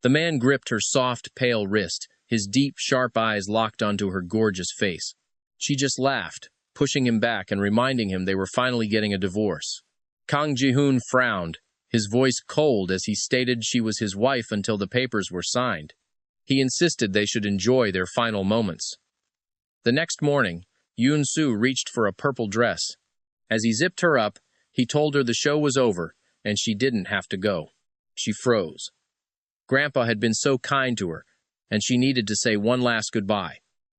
The man gripped her soft, pale wrist, his deep, sharp eyes locked onto her gorgeous face. She just laughed, pushing him back and reminding him they were finally getting a divorce. Kang Ji-hoon frowned, his voice cold as he stated she was his wife until the papers were signed. He insisted they should enjoy their final moments. The next morning, Yoon-soo reached for a purple dress. As he zipped her up, he told her the show was over, and she didn't have to go. She froze. Grandpa had been so kind to her, and she needed to say one last goodbye.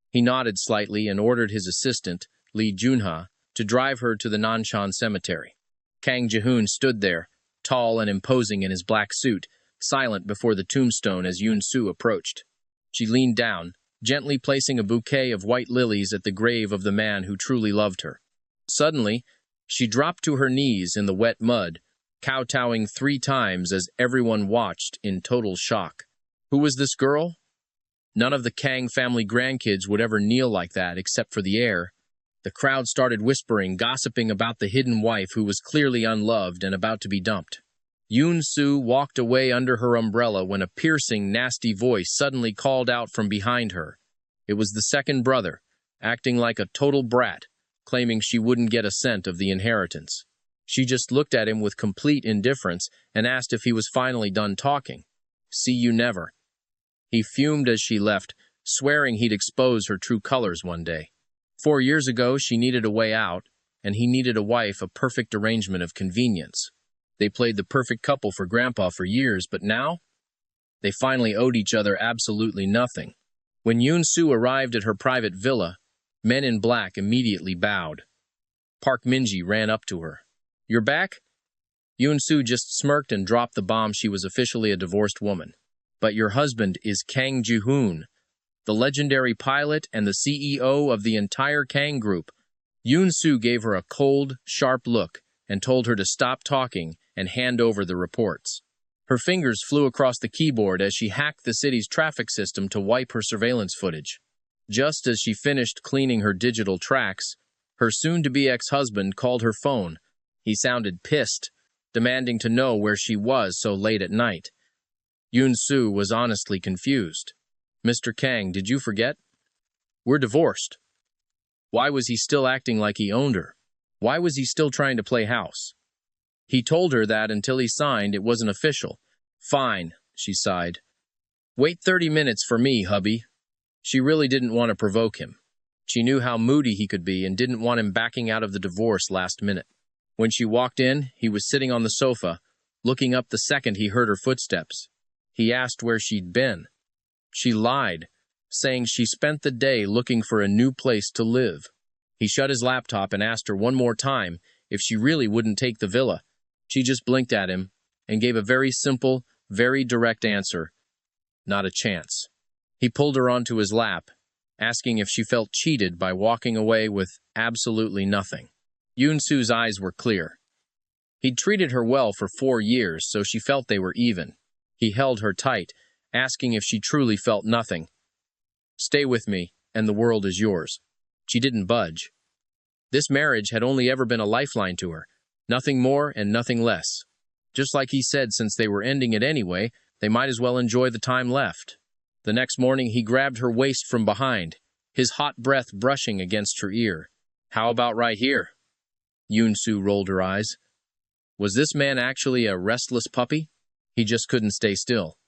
He nodded slightly and ordered his assistant, Lee Junha, to drive her to the Nanshan cemetery. Kang Ji-hoon stood there, tall and imposing in his black suit, silent before the tombstone as Yoon-soo approached. She leaned down, gently placing a bouquet of white lilies at the grave of the man who truly loved her. Suddenly, she dropped to her knees in the wet mud, kowtowing 3 times as everyone watched in total shock. Who was this girl? None of the Kang family grandkids would ever kneel like that except for the heir. The crowd started whispering, gossiping about the hidden wife who was clearly unloved and about to be dumped. Yoon-soo walked away under her umbrella when a piercing, nasty voice suddenly called out from behind her. It was the second brother, acting like a total brat, claiming she wouldn't get a cent of the inheritance. She just looked at him with complete indifference and asked if he was finally done talking. See you never. He fumed as she left, swearing he'd expose her true colors one day. 4 years ago, she needed a way out, and he needed a wife, a perfect arrangement of convenience. They played the perfect couple for Grandpa for years, but now? They finally owed each other absolutely nothing. When Yoon-soo arrived at her private villa, men in black immediately bowed. Park Min-ji ran up to her. "You're back?" Yoon-soo just smirked and dropped the bomb she was officially a divorced woman. "But your husband is Kang Ji-hoon, the legendary pilot and the CEO of the entire Kang Group." Yoon-soo gave her a cold, sharp look and told her to stop talking and hand over the reports. Her fingers flew across the keyboard as she hacked the city's traffic system to wipe her surveillance footage. Just as she finished cleaning her digital tracks, her soon-to-be ex-husband called her phone. He sounded pissed, demanding to know where she was so late at night. Yoon-soo was honestly confused. "Mr. Kang, did you forget? We're divorced." Why was he still acting like he owned her? Why was he still trying to play house? He told her that until he signed, it wasn't official. "Fine," she sighed. "Wait 30 minutes for me, hubby." She really didn't want to provoke him. She knew how moody he could be and didn't want him backing out of the divorce last minute. When she walked in, he was sitting on the sofa, looking up the second he heard her footsteps. He asked where she'd been. She lied, saying she spent the day looking for a new place to live. He shut his laptop and asked her one more time if she really wouldn't take the villa. She just blinked at him and gave a very simple, very direct answer. Not a chance. He pulled her onto his lap, asking if she felt cheated by walking away with absolutely nothing. Yoon-soo's eyes were clear. He'd treated her well for 4 years, so she felt they were even. He held her tight, asking if she truly felt nothing. "Stay with me, and the world is yours." She didn't budge. This marriage had only ever been a lifeline to her, nothing more and nothing less. Just like he said, since they were ending it anyway, they might as well enjoy the time left. The next morning, he grabbed her waist from behind, his hot breath brushing against her ear. "How about right here?" Yoon-soo rolled her eyes. Was this man actually a restless puppy? He just couldn't stay still.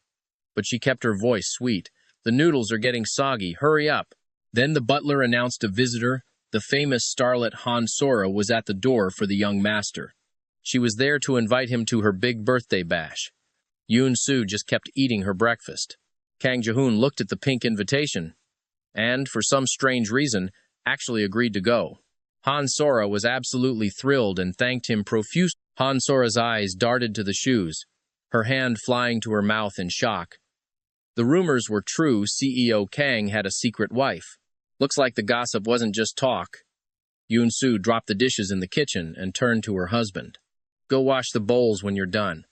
But she kept her voice sweet. "The noodles are getting soggy. Hurry up." Then the butler announced a visitor. The famous starlet Han Sora was at the door for the young master. She was there to invite him to her big birthday bash. Yoon-soo just kept eating her breakfast. Kang Ji-hoon looked at the pink invitation and, for some strange reason, actually agreed to go. Han Sora was absolutely thrilled and thanked him profusely. Han Sora's eyes darted to the shoes, her hand flying to her mouth in shock. The rumors were true. CEO Kang had a secret wife. Looks like the gossip wasn't just talk. Yoon-soo dropped the dishes in the kitchen and turned to her husband. "Go wash the bowls when you're done."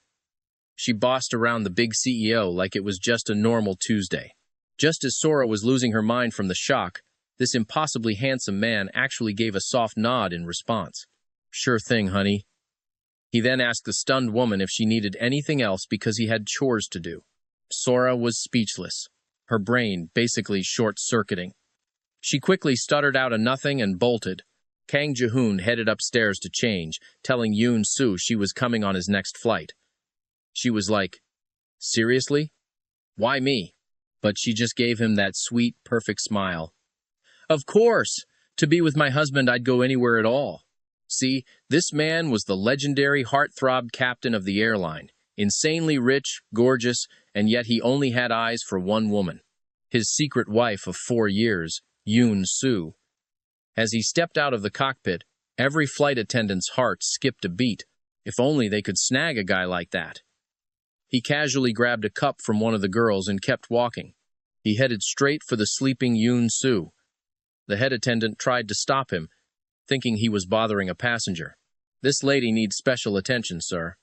She bossed around the big CEO like it was just a normal Tuesday. Just as Sora was losing her mind from the shock, this impossibly handsome man actually gave a soft nod in response. "Sure thing, honey." He then asked the stunned woman if she needed anything else because he had chores to do. Sora was speechless, her brain basically short-circuiting. She quickly stuttered out a nothing and bolted. Kang Ji-hoon headed upstairs to change, telling Yoon Soo she was coming on his next flight. She was like, "Seriously? Why me?" But she just gave him that sweet, perfect smile. "Of course! To be with my husband, I'd go anywhere at all." See, this man was the legendary heartthrob captain of the airline, insanely rich, gorgeous, and yet he only had eyes for one woman. His secret wife of 4 years, Yoon Soo. As he stepped out of the cockpit, every flight attendant's heart skipped a beat. If only they could snag a guy like that. He casually grabbed a cup from one of the girls and kept walking. He headed straight for the sleeping Yoon Soo. The head attendant tried to stop him, thinking he was bothering a passenger. "This lady needs special attention, sir."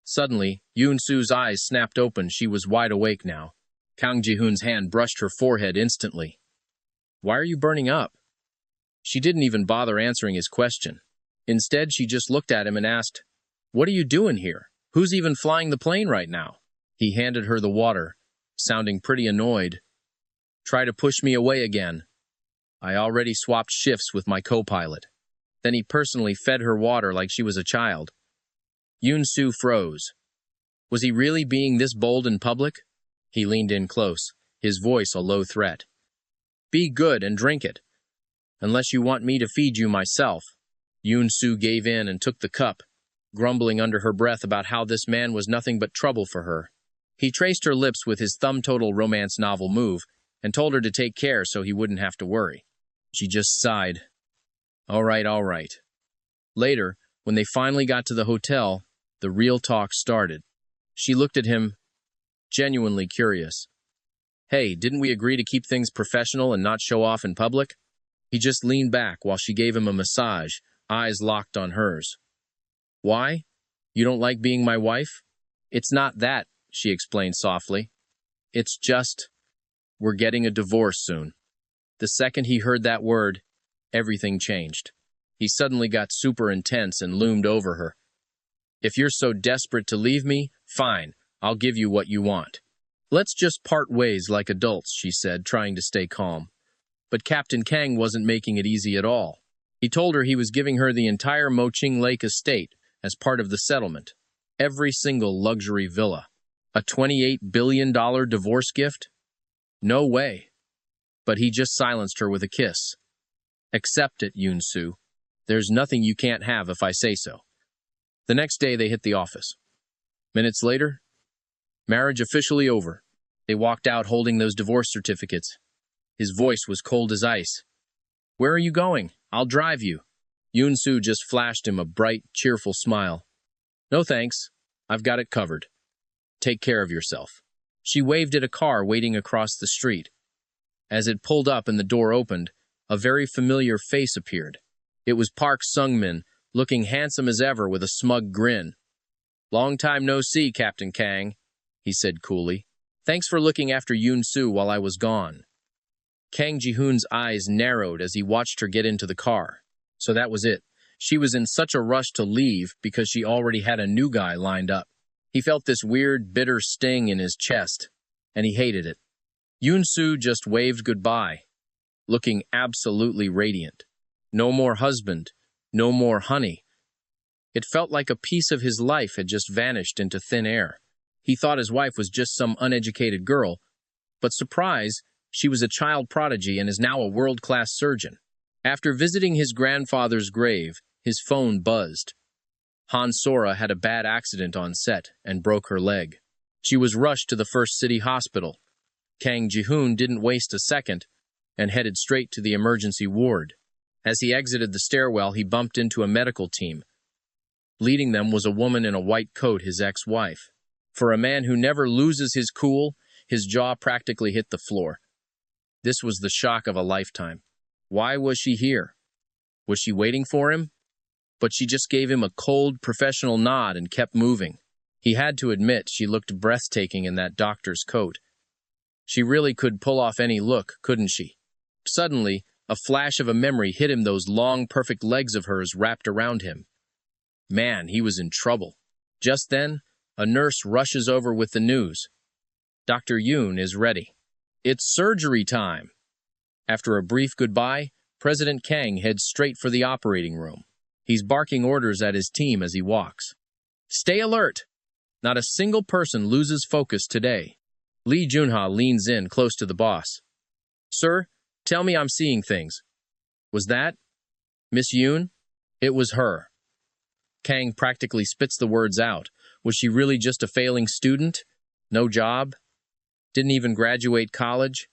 Suddenly, Yoon Soo's eyes snapped open. She was wide awake now. Kang Ji-hoon's hand brushed her forehead instantly. "Why are you burning up?" She didn't even bother answering his question. Instead, she just looked at him and asked, "What are you doing here? Who's even flying the plane right now?" He handed her the water, sounding pretty annoyed. "Try to push me away again. I already swapped shifts with my co-pilot." Then he personally fed her water like she was a child. Yoon Soo froze. Was he really being this bold in public? He leaned in close, his voice a low threat. "Be good and drink it. Unless you want me to feed you myself." Yoon Soo gave in and took the cup, grumbling under her breath about how this man was nothing but trouble for her. He traced her lips with his thumb-total romance novel move and told her to take care so he wouldn't have to worry. She just sighed. All right. Later, when they finally got to the hotel, the real talk started. She looked at him, genuinely curious. "Hey, didn't we agree to keep things professional and not show off in public?" He just leaned back while she gave him a massage, eyes locked on hers. "Why? You don't like being my wife?" "It's not that," she explained softly. "It's just, we're getting a divorce soon." The second he heard that word, everything changed. He suddenly got super intense and loomed over her. "If you're so desperate to leave me, fine, I'll give you what you want." "Let's just part ways like adults," she said, trying to stay calm. But Captain Kang wasn't making it easy at all. He told her he was giving her the entire Moching Lake estate as part of the settlement. Every single luxury villa. A $28 billion divorce gift? No way. But he just silenced her with a kiss. "Accept it, Yoon Soo. There's nothing you can't have if I say so." The next day they hit the office. Minutes later, marriage officially over. They walked out holding those divorce certificates. His voice was cold as ice. "Where are you going? I'll drive you." Yoon Soo just flashed him a bright, cheerful smile. "No thanks. I've got it covered. Take care of yourself." She waved at a car waiting across the street. As it pulled up and the door opened, a very familiar face appeared. It was Park Sung-min, looking handsome as ever with a smug grin. "Long time no see, Captain Kang," he said coolly. "Thanks for looking after Yoon Soo while I was gone." Kang Ji-hoon's eyes narrowed as he watched her get into the car. So that was it. She was in such a rush to leave because she already had a new guy lined up. He felt this weird, bitter sting in his chest, and he hated it. Yoon Soo just waved goodbye, looking absolutely radiant. No more husband, no more honey. It felt like a piece of his life had just vanished into thin air. He thought his wife was just some uneducated girl, but surprise, she was a child prodigy and is now a world-class surgeon. After visiting his grandfather's grave, his phone buzzed. Han Sora had a bad accident on set and broke her leg. She was rushed to the first city hospital. Kang Ji-hoon didn't waste a second and headed straight to the emergency ward. As he exited the stairwell, he bumped into a medical team. Leading them was a woman in a white coat, his ex-wife. For a man who never loses his cool, his jaw practically hit the floor. This was the shock of a lifetime. Why was she here? Was she waiting for him? But she just gave him a cold, professional nod and kept moving. He had to admit she looked breathtaking in that doctor's coat. She really could pull off any look, couldn't she? Suddenly, a flash of a memory hit him, those long, perfect legs of hers wrapped around him. Man, he was in trouble. Just then, a nurse rushes over with the news. Dr. Yoon is ready. It's surgery time. After a brief goodbye, President Kang heads straight for the operating room. He's barking orders at his team as he walks. Stay alert! Not a single person loses focus today. Lee Junha leans in close to the boss. Sir, tell me I'm seeing things. Was that Miss Yoon? It was her. Kang practically spits the words out. Was she really just a failing student? No job? Didn't even graduate college?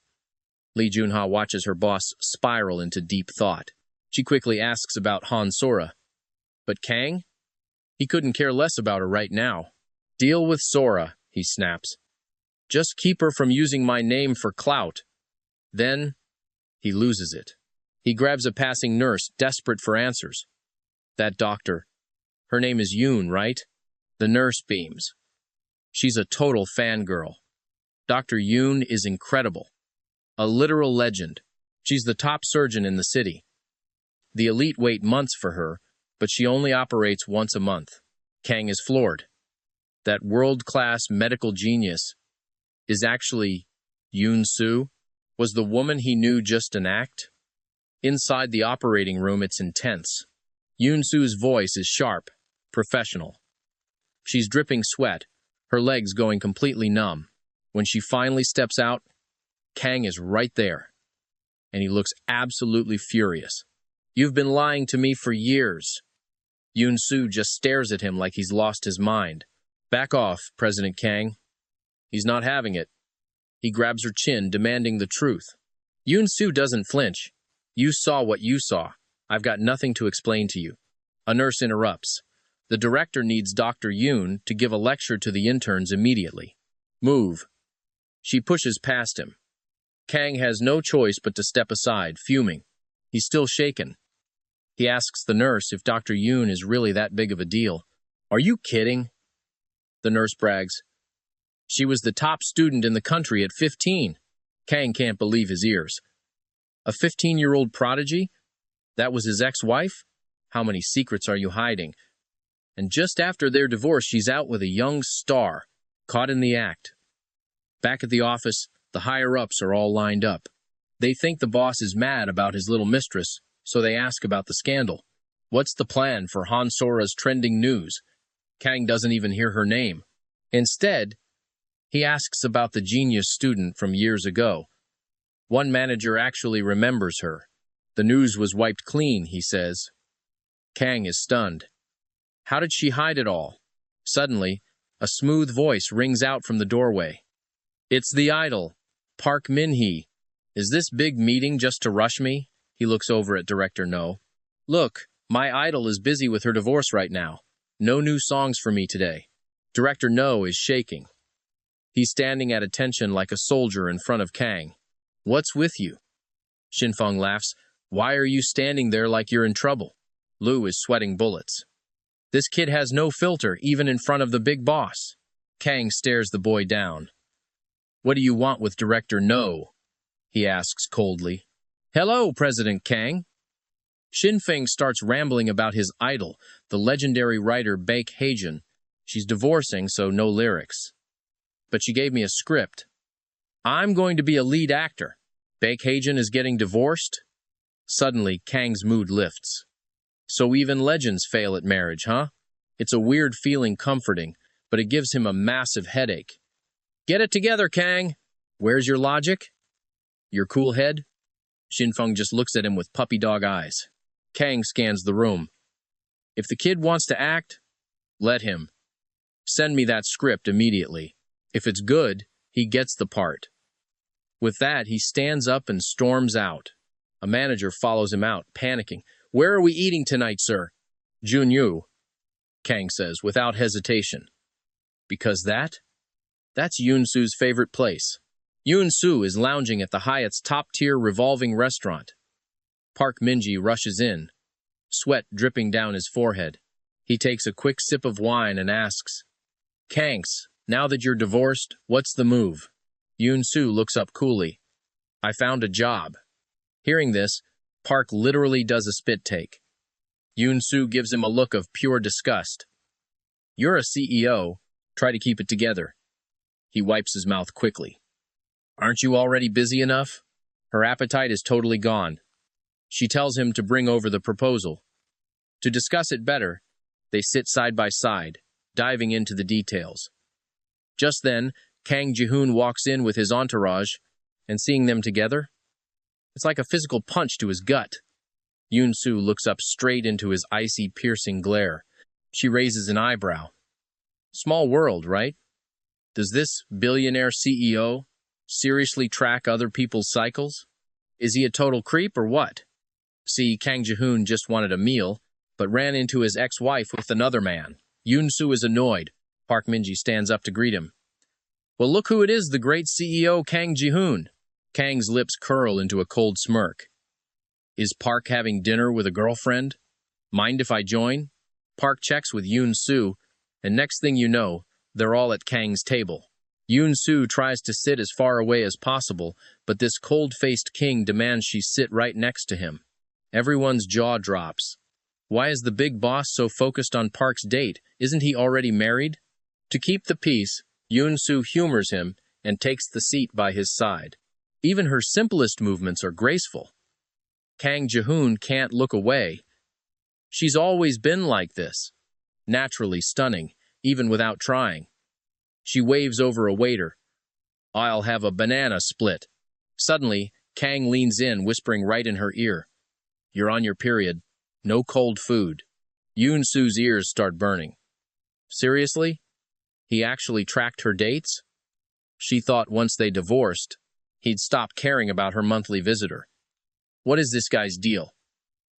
Lee Junha watches her boss spiral into deep thought. She quickly asks about Han Sora. But Kang? He couldn't care less about her right now. Deal with Sora, he snaps. Just keep her from using my name for clout. Then, he loses it. He grabs a passing nurse, desperate for answers. That doctor. Her name is Yoon, right? The nurse beams. She's a total fangirl. Dr. Yoon is incredible. A literal legend. She's the top surgeon in the city. The elite wait months for her, but she only operates once a month. Kang is floored. That world-class medical genius is actually Yoon Soo? Was the woman he knew just an act? Inside the operating room, it's intense. Yoon Soo's voice is sharp, professional. She's dripping sweat, her legs going completely numb. When she finally steps out, Kang is right there, and he looks absolutely furious. You've been lying to me for years. Yoon Soo just stares at him like he's lost his mind. Back off, President Kang. He's not having it. He grabs her chin, demanding the truth. Yoon Soo doesn't flinch. You saw what you saw. I've got nothing to explain to you. A nurse interrupts. The director needs Dr. Yoon to give a lecture to the interns immediately. Move. She pushes past him. Kang has no choice but to step aside, fuming. He's still shaken. He asks the nurse if Dr. Yoon is really that big of a deal. Are you kidding? The nurse brags. She was the top student in the country at 15. Kang can't believe his ears. A 15-year-old prodigy? That was his ex-wife? How many secrets are you hiding? And just after their divorce, she's out with a young star, caught in the act. Back at the office, the higher-ups are all lined up. They think the boss is mad about his little mistress, so they ask about the scandal. What's the plan for Han Sora's trending news? Kang doesn't even hear her name. Instead, he asks about the genius student from years ago. One manager actually remembers her. The news was wiped clean, he says. Kang is stunned. How did she hide it all? Suddenly, a smooth voice rings out from the doorway. It's the idol, Park Min-hee. Is this big meeting just to rush me? He looks over at Director No. Look, my idol is busy with her divorce right now. No new songs for me today. Director No is shaking. He's standing at attention like a soldier in front of Kang. What's with you? Shinfeng laughs. Why are you standing there like you're in trouble? Lu is sweating bullets. This kid has no filter, even in front of the big boss. Kang stares the boy down. What do you want with Director No? He asks coldly. Hello, President Kang. Shinfeng starts rambling about his idol, the legendary writer Baek Haejun. She's divorcing, so no lyrics. But she gave me a script. I'm going to be a lead actor. Baek Haejun is getting divorced? Suddenly, Kang's mood lifts. So even legends fail at marriage, huh? It's a weird feeling, comforting, but it gives him a massive headache. Get it together, Kang. Where's your logic? Your cool head? Shinfeng just looks at him with puppy dog eyes. Kang scans the room. If the kid wants to act, let him. Send me that script immediately. If it's good, he gets the part. With that, he stands up and storms out. A manager follows him out, panicking. Where are we eating tonight, sir? Junyu, Kang says, without hesitation. Because that's Yoon Soo's favorite place. Yoon Soo is lounging at the Hyatt's top-tier revolving restaurant. Park Min-hee rushes in, sweat dripping down his forehead. He takes a quick sip of wine and asks, Kangs, now that you're divorced, what's the move? Yoon Soo looks up coolly. I found a job. Hearing this, Park literally does a spit take. Yoon Soo gives him a look of pure disgust. You're a CEO. Try to keep it together. He wipes his mouth quickly. Aren't you already busy enough? Her appetite is totally gone. She tells him to bring over the proposal. To discuss it better, they sit side by side, diving into the details. Just then, Kang Ji-hoon walks in with his entourage, and seeing them together, it's like a physical punch to his gut. Yoon-soo looks up straight into his icy, piercing glare. She raises an eyebrow. Small world, right? Does this billionaire CEO seriously track other people's cycles? Is he a total creep or what? See, Kang Ji-hoon just wanted a meal, but ran into his ex-wife with another man. Yoon-soo is annoyed. Park Min-ji stands up to greet him. Well, look who it is, the great CEO Kang Ji-hoon. Kang's lips curl into a cold smirk. Is Park having dinner with a girlfriend? Mind if I join? Park checks with Yoon-soo, and next thing you know, they're all at Kang's table. Yoon-soo tries to sit as far away as possible, but this cold-faced king demands she sit right next to him. Everyone's jaw drops. Why is the big boss so focused on Park's date? Isn't he already married? To keep the peace, Yoon-soo humors him and takes the seat by his side. Even her simplest movements are graceful. Kang Ji-hoon can't look away. She's always been like this, naturally stunning, even without trying. She waves over a waiter. I'll have a banana split. Suddenly, Kang leans in, whispering right in her ear. You're on your period. No cold food. Yoon-soo's ears start burning. Seriously? He actually tracked her dates? She thought once they divorced, he'd stop caring about her monthly visitor. What is this guy's deal?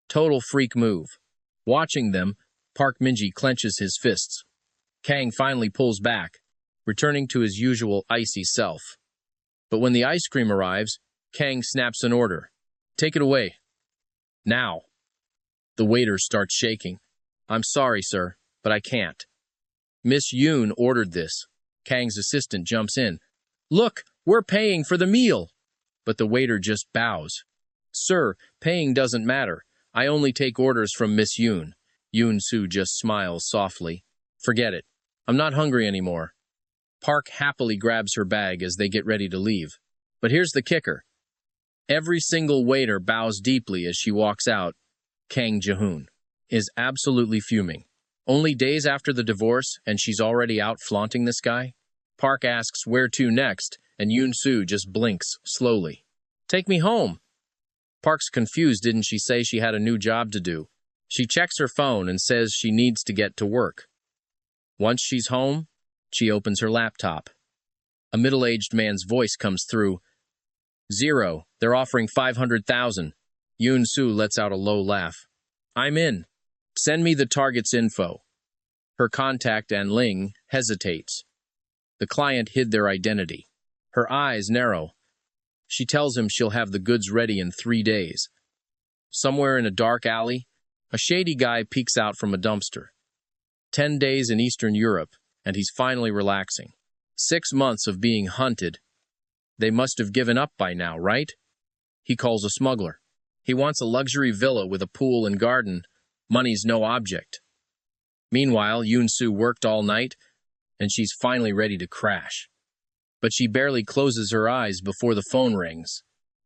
Total freak move. Watching them, Park Min-ji clenches his fists. Kang finally pulls back, returning to his usual icy self. But when the ice cream arrives, Kang snaps an order. Take it away. Now. The waiter starts shaking. I'm sorry, sir, but I can't. Miss Yoon ordered this. Kang's assistant jumps in. Look, we're paying for the meal. But the waiter just bows. Sir, paying doesn't matter. I only take orders from Miss Yoon. Yoon-soo just smiles softly. Forget it. I'm not hungry anymore. Park happily grabs her bag as they get ready to leave. But here's the kicker. Every single waiter bows deeply as she walks out. Kang Ji-hoon is absolutely fuming. Only days after the divorce, and she's already out flaunting this guy? Park asks where to next, and Yoon-soo just blinks, slowly. Take me home. Park's confused. Didn't she say she had a new job to do? She checks her phone and says she needs to get to work. Once she's home, she opens her laptop. A middle-aged man's voice comes through. 0. They're offering 500,000. Yoon-soo lets out a low laugh. I'm in. Send me the target's info. Her contact An-ling hesitates. The client hid their identity. Her eyes narrow. She tells him she'll have the goods ready in 3 days. Somewhere in a dark alley, a shady guy peeks out from a dumpster. 10 days in Eastern Europe, and he's finally relaxing. 6 months of being hunted. They must have given up by now, right? He calls a smuggler. He wants a luxury villa with a pool and garden. Money's no object. Meanwhile, Yoon-soo worked all night, and she's finally ready to crash. But she barely closes her eyes before the phone rings.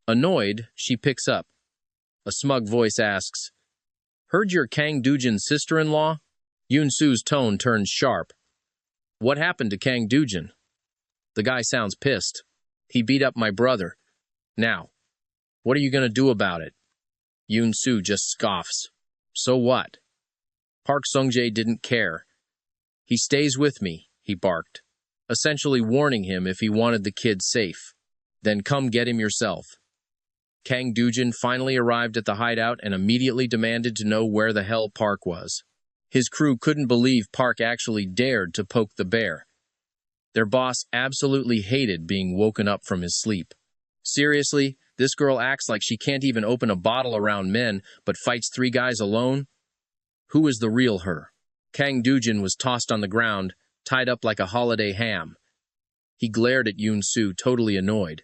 Annoyed, she picks up. A smug voice asks, Heard you're Kang Doo-jin's sister-in-law? Yoon-soo's tone turns sharp. What happened to Kang Doo-jin? The guy sounds pissed. He beat up my brother. Now, what are you going to do about it? Yoon-soo just scoffs. So what? Park Sung-jae didn't care. He stays with me, he barked, essentially warning him if he wanted the kid safe. Then come get him yourself. Kang Doo-jin finally arrived at the hideout and immediately demanded to know where the hell Park was. His crew couldn't believe Park actually dared to poke the bear. Their boss absolutely hated being woken up from his sleep. Seriously, this girl acts like she can't even open a bottle around men, but fights 3 guys alone? Who is the real her? Kang Doo-jin was tossed on the ground, tied up like a holiday ham. He glared at Yoon-soo, totally annoyed.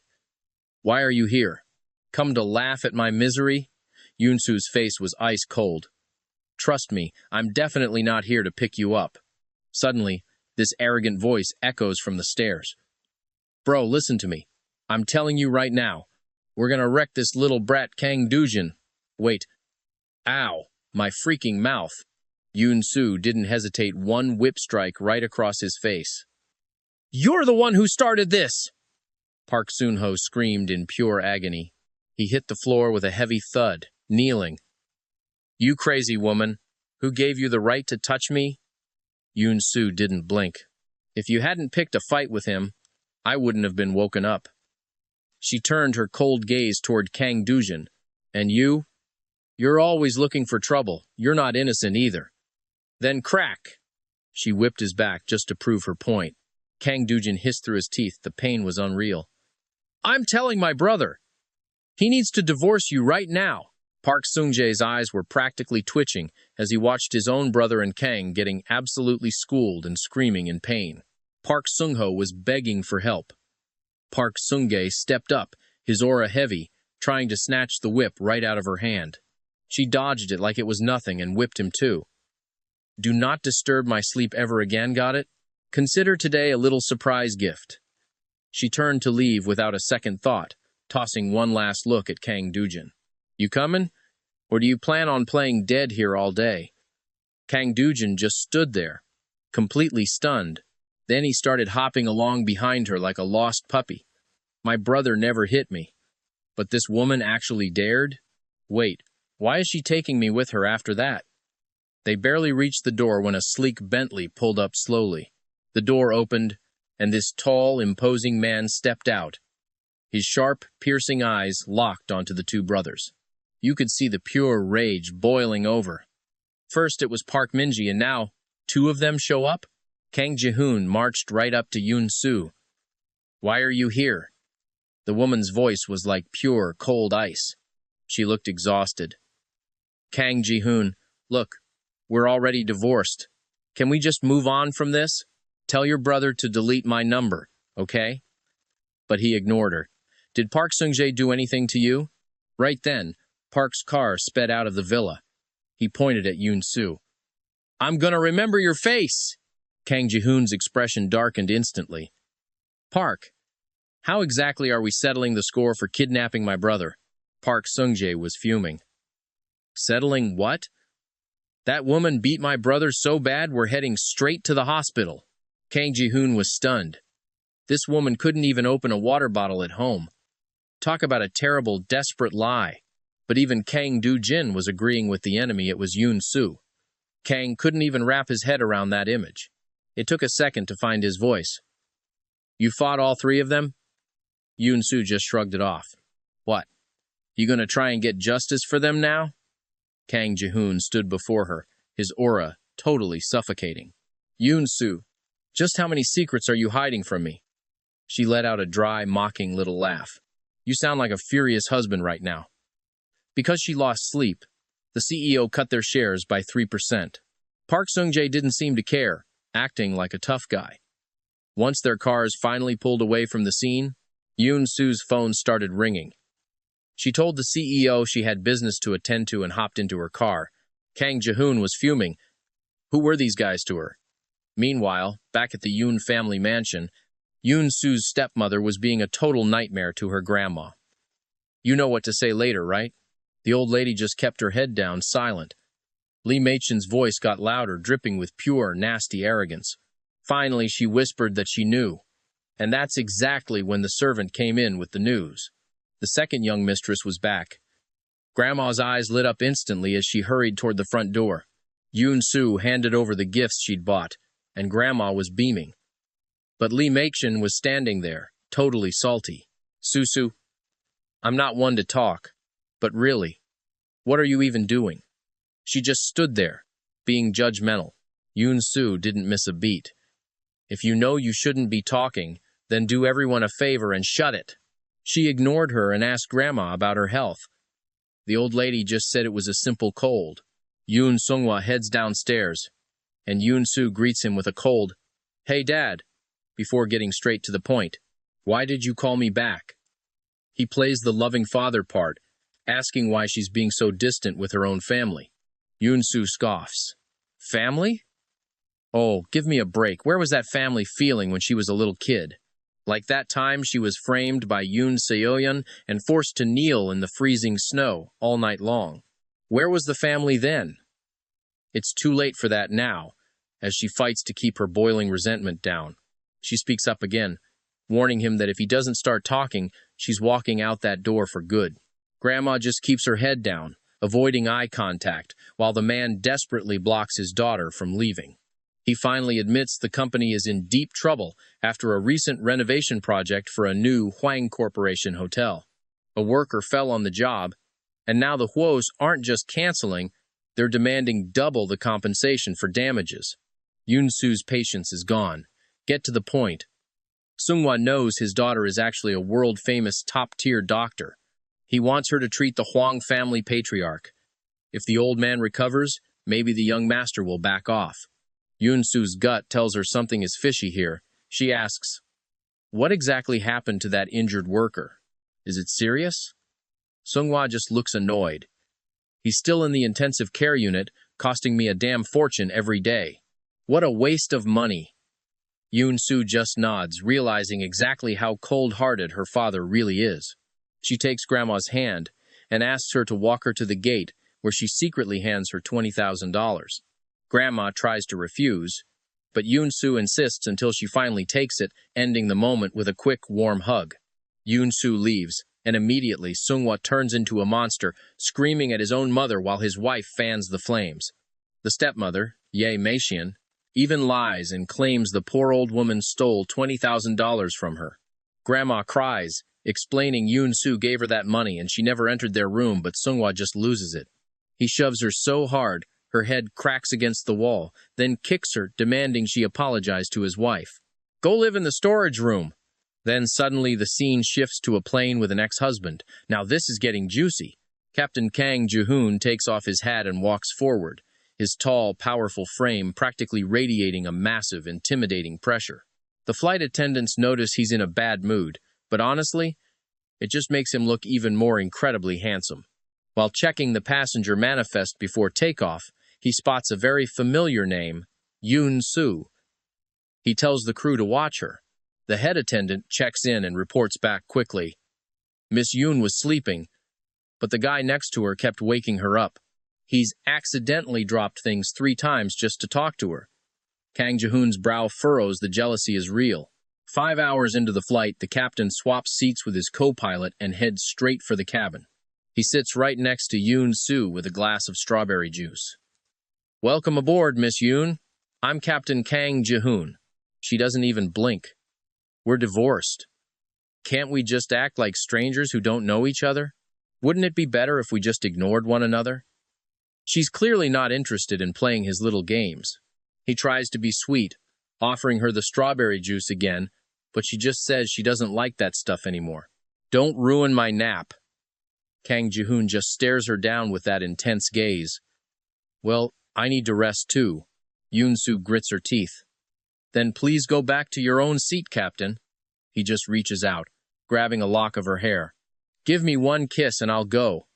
Why are you here? Come to laugh at my misery? Yoon-soo's face was ice cold. Trust me, I'm definitely not here to pick you up. Suddenly, this arrogant voice echoes from the stairs. Bro, listen to me. I'm telling you right now. We're gonna wreck this little brat Kang Dujin. Wait. Ow. My freaking mouth. Yoon Soo didn't hesitate, one whip strike right across his face. You're the one who started this! Park Soon-ho screamed in pure agony. He hit the floor with a heavy thud, kneeling. You crazy woman. Who gave you the right to touch me? Yoon Soo didn't blink. If you hadn't picked a fight with him, I wouldn't have been woken up. She turned her cold gaze toward Kang Dujin. And you? You're always looking for trouble. You're not innocent either. Then crack! She whipped his back just to prove her point. Kang Dujin hissed through his teeth. The pain was unreal. I'm telling my brother. He needs to divorce you right now. Park Seung-jae's eyes were practically twitching as he watched his own brother and Kang getting absolutely schooled and screaming in pain. Park Seung-ho was begging for help. Park Seung-jae stepped up, his aura heavy, trying to snatch the whip right out of her hand. She dodged it like it was nothing and whipped him too. Do not disturb my sleep ever again, got it? Consider today a little surprise gift. She turned to leave without a second thought, tossing one last look at Kang Dujin. You coming? Or do you plan on playing dead here all day? Kang Dujin just stood there, completely stunned. Then he started hopping along behind her like a lost puppy. My brother never hit me. But this woman actually dared? Wait, why is she taking me with her after that? They barely reached the door when a sleek Bentley pulled up slowly. The door opened, and this tall, imposing man stepped out. His sharp, piercing eyes locked onto the two brothers. You could see the pure rage boiling over. First it was Park Min-ji, and now two of them show up? Kang Ji-hoon marched right up to Yoon Soo. Why are you here? The woman's voice was like pure, cold ice. She looked exhausted. Kang Ji-hoon, look, we're already divorced. Can we just move on from this? Tell your brother to delete my number, okay? But he ignored her. Did Park Seung-jae do anything to you? Right then, Park's car sped out of the villa. He pointed at Yoon Soo. I'm gonna remember your face! Kang Ji-hoon's expression darkened instantly. Park, how exactly are we settling the score for kidnapping my brother? Park Seung-jae was fuming. Settling what? That woman beat my brother so bad we're heading straight to the hospital. Kang Ji-hoon was stunned. This woman couldn't even open a water bottle at home. Talk about a terrible, desperate lie. But even Kang Dujin was agreeing with the enemy. It was Yoon Soo. Kang couldn't even wrap his head around that image. It took a second to find his voice. You fought all three of them? Yoon Soo just shrugged it off. What? You gonna try and get justice for them now? Kang Ji-hoon stood before her, his aura totally suffocating. Yoon Soo, just how many secrets are you hiding from me? She let out a dry, mocking little laugh. You sound like a furious husband right now. Because she lost sleep, the CEO cut their shares by 3%. Park Seung-jae didn't seem to care, acting like a tough guy. Once their cars finally pulled away from the scene, Yoon Soo's phone started ringing. She told the CEO she had business to attend to and hopped into her car. Kang Ji-hoon was fuming. Who were these guys to her? Meanwhile, back at the Yoon family mansion, Yoon Soo's stepmother was being a total nightmare to her grandma. You know what to say later, right? The old lady just kept her head down, silent. Lee Machen's voice got louder, dripping with pure, nasty arrogance. Finally, she whispered that she knew. And that's exactly when the servant came in with the news. The second young mistress was back. Grandma's eyes lit up instantly as she hurried toward the front door. Yoon Soo handed over the gifts she'd bought, and Grandma was beaming. But Lee Machen was standing there, totally salty. Susu, I'm not one to talk, but really, what are you even doing? She just stood there, being judgmental. Yoon Soo didn't miss a beat. If you know you shouldn't be talking, then do everyone a favor and shut it. She ignored her and asked Grandma about her health. The old lady just said it was a simple cold. Yoon Sung-hwa heads downstairs, and Yoon Soo greets him with a cold, Hey, Dad, before getting straight to the point. Why did you call me back? He plays the loving father part, asking why she's being so distant with her own family. Yoon Soo scoffs. Family? Oh, give me a break. Where was that family feeling when she was a little kid? Like that time she was framed by Yoon Seoyeon and forced to kneel in the freezing snow all night long. Where was the family then? It's too late for that now, as she fights to keep her boiling resentment down. She speaks up again, warning him that if he doesn't start talking, she's walking out that door for good. Grandma just keeps her head down, avoiding eye contact, while the man desperately blocks his daughter from leaving. He finally admits the company is in deep trouble after a recent renovation project for a new Huang Corporation hotel. A worker fell on the job, and now the Huos aren't just canceling, they're demanding double the compensation for damages. Yoon-soo's patience is gone. Get to the point. Seung-hwa knows his daughter is actually a world-famous top-tier doctor. He wants her to treat the Huang family patriarch. If the old man recovers, maybe the young master will back off. Yoon-soo's gut tells her something is fishy here. She asks, "What exactly happened to that injured worker? Is it serious?" Seung-hwa just looks annoyed. "He's still in the intensive care unit, costing me a damn fortune every day. What a waste of money." Yoon-soo just nods, realizing exactly how cold-hearted her father really is. She takes Grandma's hand and asks her to walk her to the gate, where she secretly hands her $20,000. Grandma tries to refuse, but Yoon-soo insists until she finally takes it, ending the moment with a quick, warm hug. Yoon-soo leaves, and immediately Seung-hwa turns into a monster, screaming at his own mother while his wife fans the flames. The stepmother, Ye Meixian, even lies and claims the poor old woman stole $20,000 from her. Grandma cries, explaining Yoon-soo gave her that money and she never entered their room, but Seung-hwa just loses it. He shoves her so hard, her head cracks against the wall, then kicks her, demanding she apologize to his wife. "Go live in the storage room." Then suddenly the scene shifts to a plane with an ex-husband. Now this is getting juicy. Captain Kang Ji-hoon takes off his hat and walks forward, his tall, powerful frame practically radiating a massive, intimidating pressure. The flight attendants notice he's in a bad mood, but honestly, it just makes him look even more incredibly handsome. While checking the passenger manifest before takeoff, he spots a very familiar name, Yoon-soo. He tells the crew to watch her. The head attendant checks in and reports back quickly. Miss Yoon was sleeping, but the guy next to her kept waking her up. He's accidentally dropped things 3 times just to talk to her. Kang Ji-hoon's brow furrows, the jealousy is real. 5 hours into the flight, the captain swaps seats with his co-pilot and heads straight for the cabin. He sits right next to Yoon-soo with a glass of strawberry juice. "Welcome aboard, Miss Yoon. I'm Captain Kang Ji-hoon." She doesn't even blink. "We're divorced. Can't we just act like strangers who don't know each other? Wouldn't it be better if we just ignored one another?" She's clearly not interested in playing his little games. He tries to be sweet, offering her the strawberry juice again, but she just says she doesn't like that stuff anymore. "Don't ruin my nap." Kang Ji-hoon just stares her down with that intense gaze. "Well, I need to rest too." Yoon-soo grits her teeth. "Then please go back to your own seat, Captain." He just reaches out, grabbing a lock of her hair. "Give me one kiss and I'll go."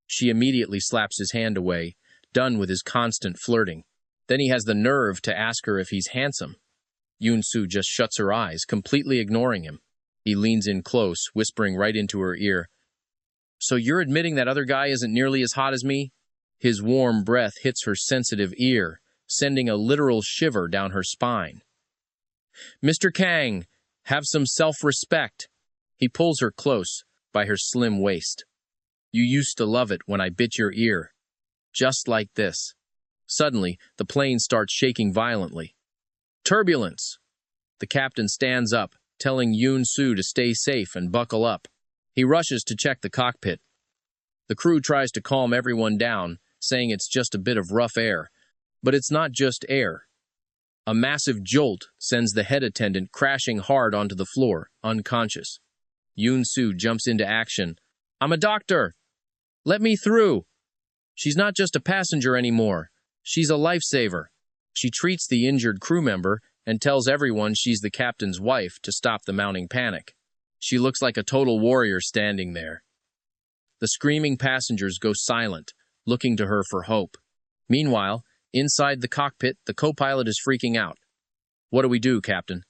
She immediately slaps his hand away, done with his constant flirting. Then he has the nerve to ask her if he's handsome. Yoon-soo just shuts her eyes, completely ignoring him. He leans in close, whispering right into her ear. "So you're admitting that other guy isn't nearly as hot as me?" His warm breath hits her sensitive ear, sending a literal shiver down her spine. "Mr. Kang, have some self-respect." He pulls her close, by her slim waist. "You used to love it when I bit your ear. Just like this." Suddenly, the plane starts shaking violently. "Turbulence!" The captain stands up, telling Yoon-soo to stay safe and buckle up. He rushes to check the cockpit. The crew tries to calm everyone down, saying it's just a bit of rough air. But it's not just air. A massive jolt sends the head attendant crashing hard onto the floor, unconscious. Yoon-soo jumps into action. "I'm a doctor! Let me through!" She's not just a passenger anymore. She's a lifesaver. She treats the injured crew member and tells everyone she's the captain's wife to stop the mounting panic. She looks like a total warrior standing there. The screaming passengers go silent, looking to her for hope. Meanwhile, inside the cockpit, the co-pilot is freaking out. "What do we do, Captain?"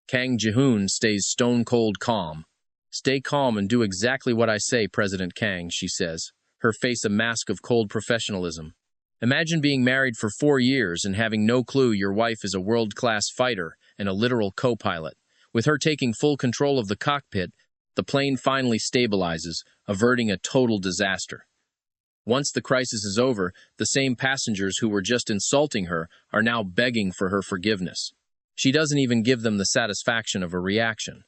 Kang Jihoon stays stone-cold calm. "Stay calm and do exactly what I say, President Kang," she says, her face a mask of cold professionalism. Imagine being married for 4 years and having no clue your wife is a world-class fighter and a literal co-pilot. With her taking full control of the cockpit, the plane finally stabilizes, averting a total disaster. Once the crisis is over, the same passengers who were just insulting her are now begging for her forgiveness. She doesn't even give them the satisfaction of a reaction.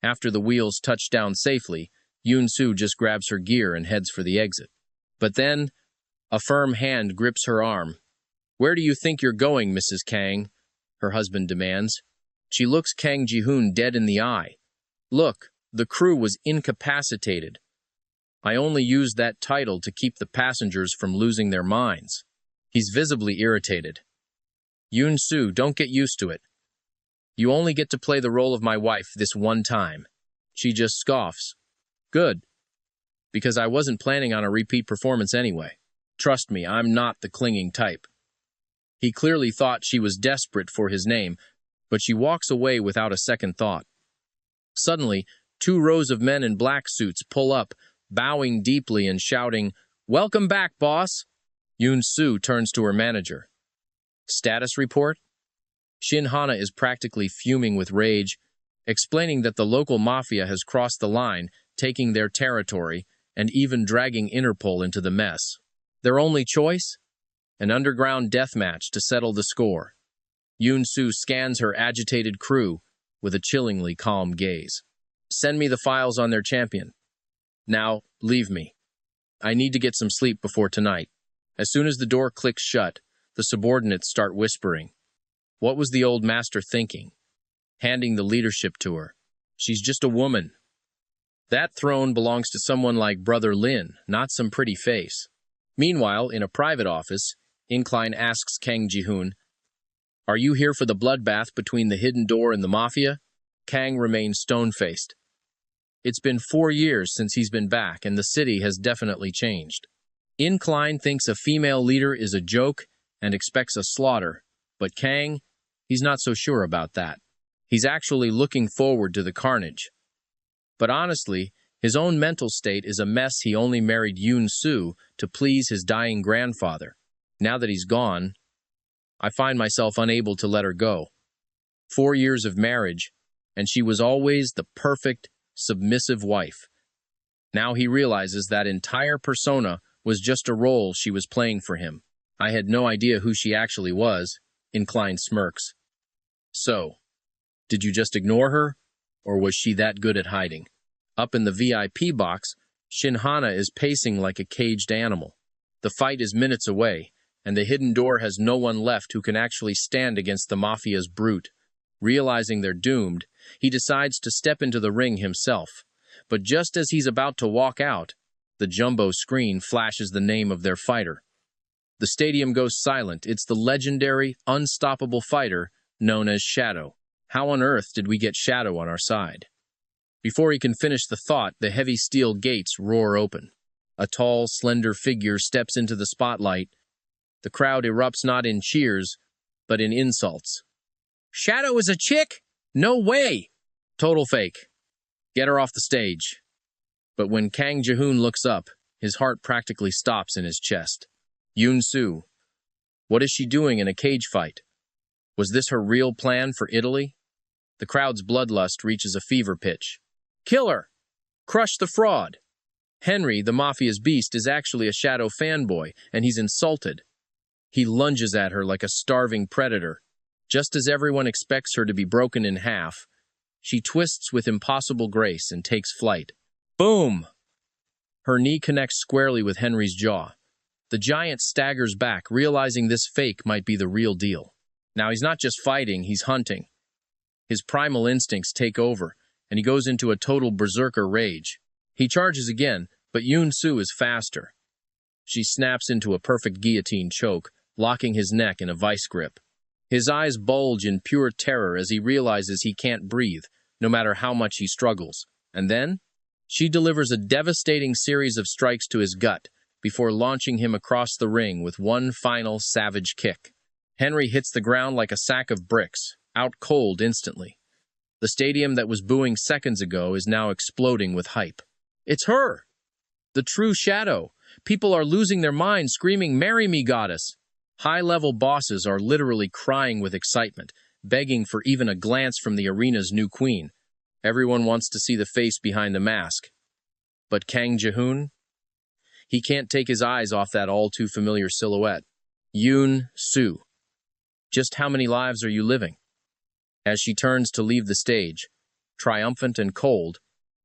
After the wheels touch down safely, Yoon-soo just grabs her gear and heads for the exit. But then, a firm hand grips her arm. "Where do you think you're going, Mrs. Kang?" her husband demands. She looks Kang Ji-hoon dead in the eye. "Look, the crew was incapacitated. I only used that title to keep the passengers from losing their minds." He's visibly irritated. "Yoon-soo, don't get used to it. You only get to play the role of my wife this one time." She just scoffs. "Good, because I wasn't planning on a repeat performance anyway. Trust me, I'm not the clinging type." He clearly thought she was desperate for his name, but she walks away without a second thought. Suddenly, 2 rows of men in black suits pull up, bowing deeply and shouting, "Welcome back, boss!" Yoon-soo turns to her manager. "Status report?" Shin Hana is practically fuming with rage, explaining that the local mafia has crossed the line, taking their territory, and even dragging Interpol into the mess. Their only choice? An underground death match to settle the score. Yoon-soo scans her agitated crew with a chillingly calm gaze. "Send me the files on their champion. Now, leave me. I need to get some sleep before tonight." As soon as the door clicks shut, the subordinates start whispering. What was the old master thinking? Handing the leadership to her. She's just a woman. That throne belongs to someone like Brother Lin, not some pretty face. Meanwhile, in a private office, Incline asks Kang Ji-hoon, "Are you here for the bloodbath between the hidden door and the mafia?" Kang remains stone-faced. It's been 4 years since he's been back, and the city has definitely changed. Incline thinks a female leader is a joke and expects a slaughter, but Kang, he's not so sure about that. He's actually looking forward to the carnage. But honestly, his own mental state is a mess. He only married Yoon-soo to please his dying grandfather. Now that he's gone, I find myself unable to let her go. 4 years of marriage, and she was always the perfect, submissive wife. Now he realizes that entire persona was just a role she was playing for him. "I had no idea who she actually was," Incline smirks. "So, did you just ignore her, or was she that good at hiding?" Up in the VIP box, Shin Hana is pacing like a caged animal. The fight is minutes away, and the hidden door has no one left who can actually stand against the mafia's brute. Realizing they're doomed, he decides to step into the ring himself. But just as he's about to walk out, the jumbo screen flashes the name of their fighter. The stadium goes silent. It's the legendary, unstoppable fighter known as Shadow. How on earth did we get Shadow on our side? Before he can finish the thought, the heavy steel gates roar open. A tall, slender figure steps into the spotlight. The crowd erupts not in cheers, but in insults. "Shadow is a chick? No way! Total fake. Get her off the stage." But when Kang Ji-hoon looks up, his heart practically stops in his chest. Yoon-soo. What is she doing in a cage fight? Was this her real plan for Italy? The crowd's bloodlust reaches a fever pitch. "Kill her! Crush the fraud!" Henry, the mafia's beast, is actually a Shadow fanboy, and he's insulted. He lunges at her like a starving predator. Just as everyone expects her to be broken in half, she twists with impossible grace and takes flight. Boom! Her knee connects squarely with Henry's jaw. The giant staggers back, realizing this fake might be the real deal. Now he's not just fighting, he's hunting. His primal instincts take over, and he goes into a total berserker rage. He charges again, but Yoon-soo is faster. She snaps into a perfect guillotine choke, locking his neck in a vice grip. His eyes bulge in pure terror as he realizes he can't breathe, no matter how much he struggles. And then, she delivers a devastating series of strikes to his gut, before launching him across the ring with one final savage kick. Henry hits the ground like a sack of bricks, out cold instantly. The stadium that was booing seconds ago is now exploding with hype. It's her! The true shadow! People are losing their minds, screaming, "Marry me, goddess!" High-level bosses are literally crying with excitement, begging for even a glance from the arena's new queen. Everyone wants to see the face behind the mask. But Kang Ji-hoon? He can't take his eyes off that all-too-familiar silhouette. Yoon-soo. Just how many lives are you living? As she turns to leave the stage, triumphant and cold,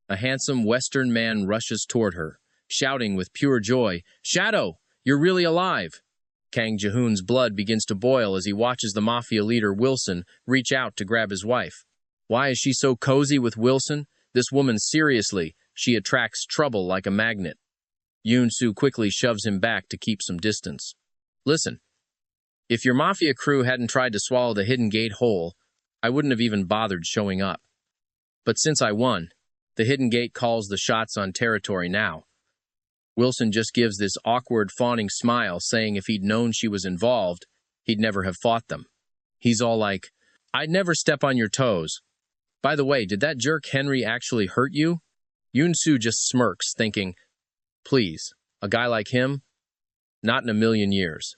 a handsome Western man rushes toward her, shouting with pure joy, "Shadow, you're really alive!" Kang Ji-hoon's blood begins to boil as he watches the mafia leader Wilson reach out to grab his wife. Why is she so cozy with Wilson? This woman, seriously, she attracts trouble like a magnet. Yoon-soo quickly shoves him back to keep some distance. Listen, if your mafia crew hadn't tried to swallow the hidden gate whole, I wouldn't have even bothered showing up. But since I won, the hidden gate calls the shots on territory now. Wilson just gives this awkward, fawning smile, saying if he'd known she was involved, he'd never have fought them. He's all like, "I'd never step on your toes. By the way, did that jerk Henry actually hurt you?" Yoon-soo just smirks, thinking, please, a guy like him? Not in a million years.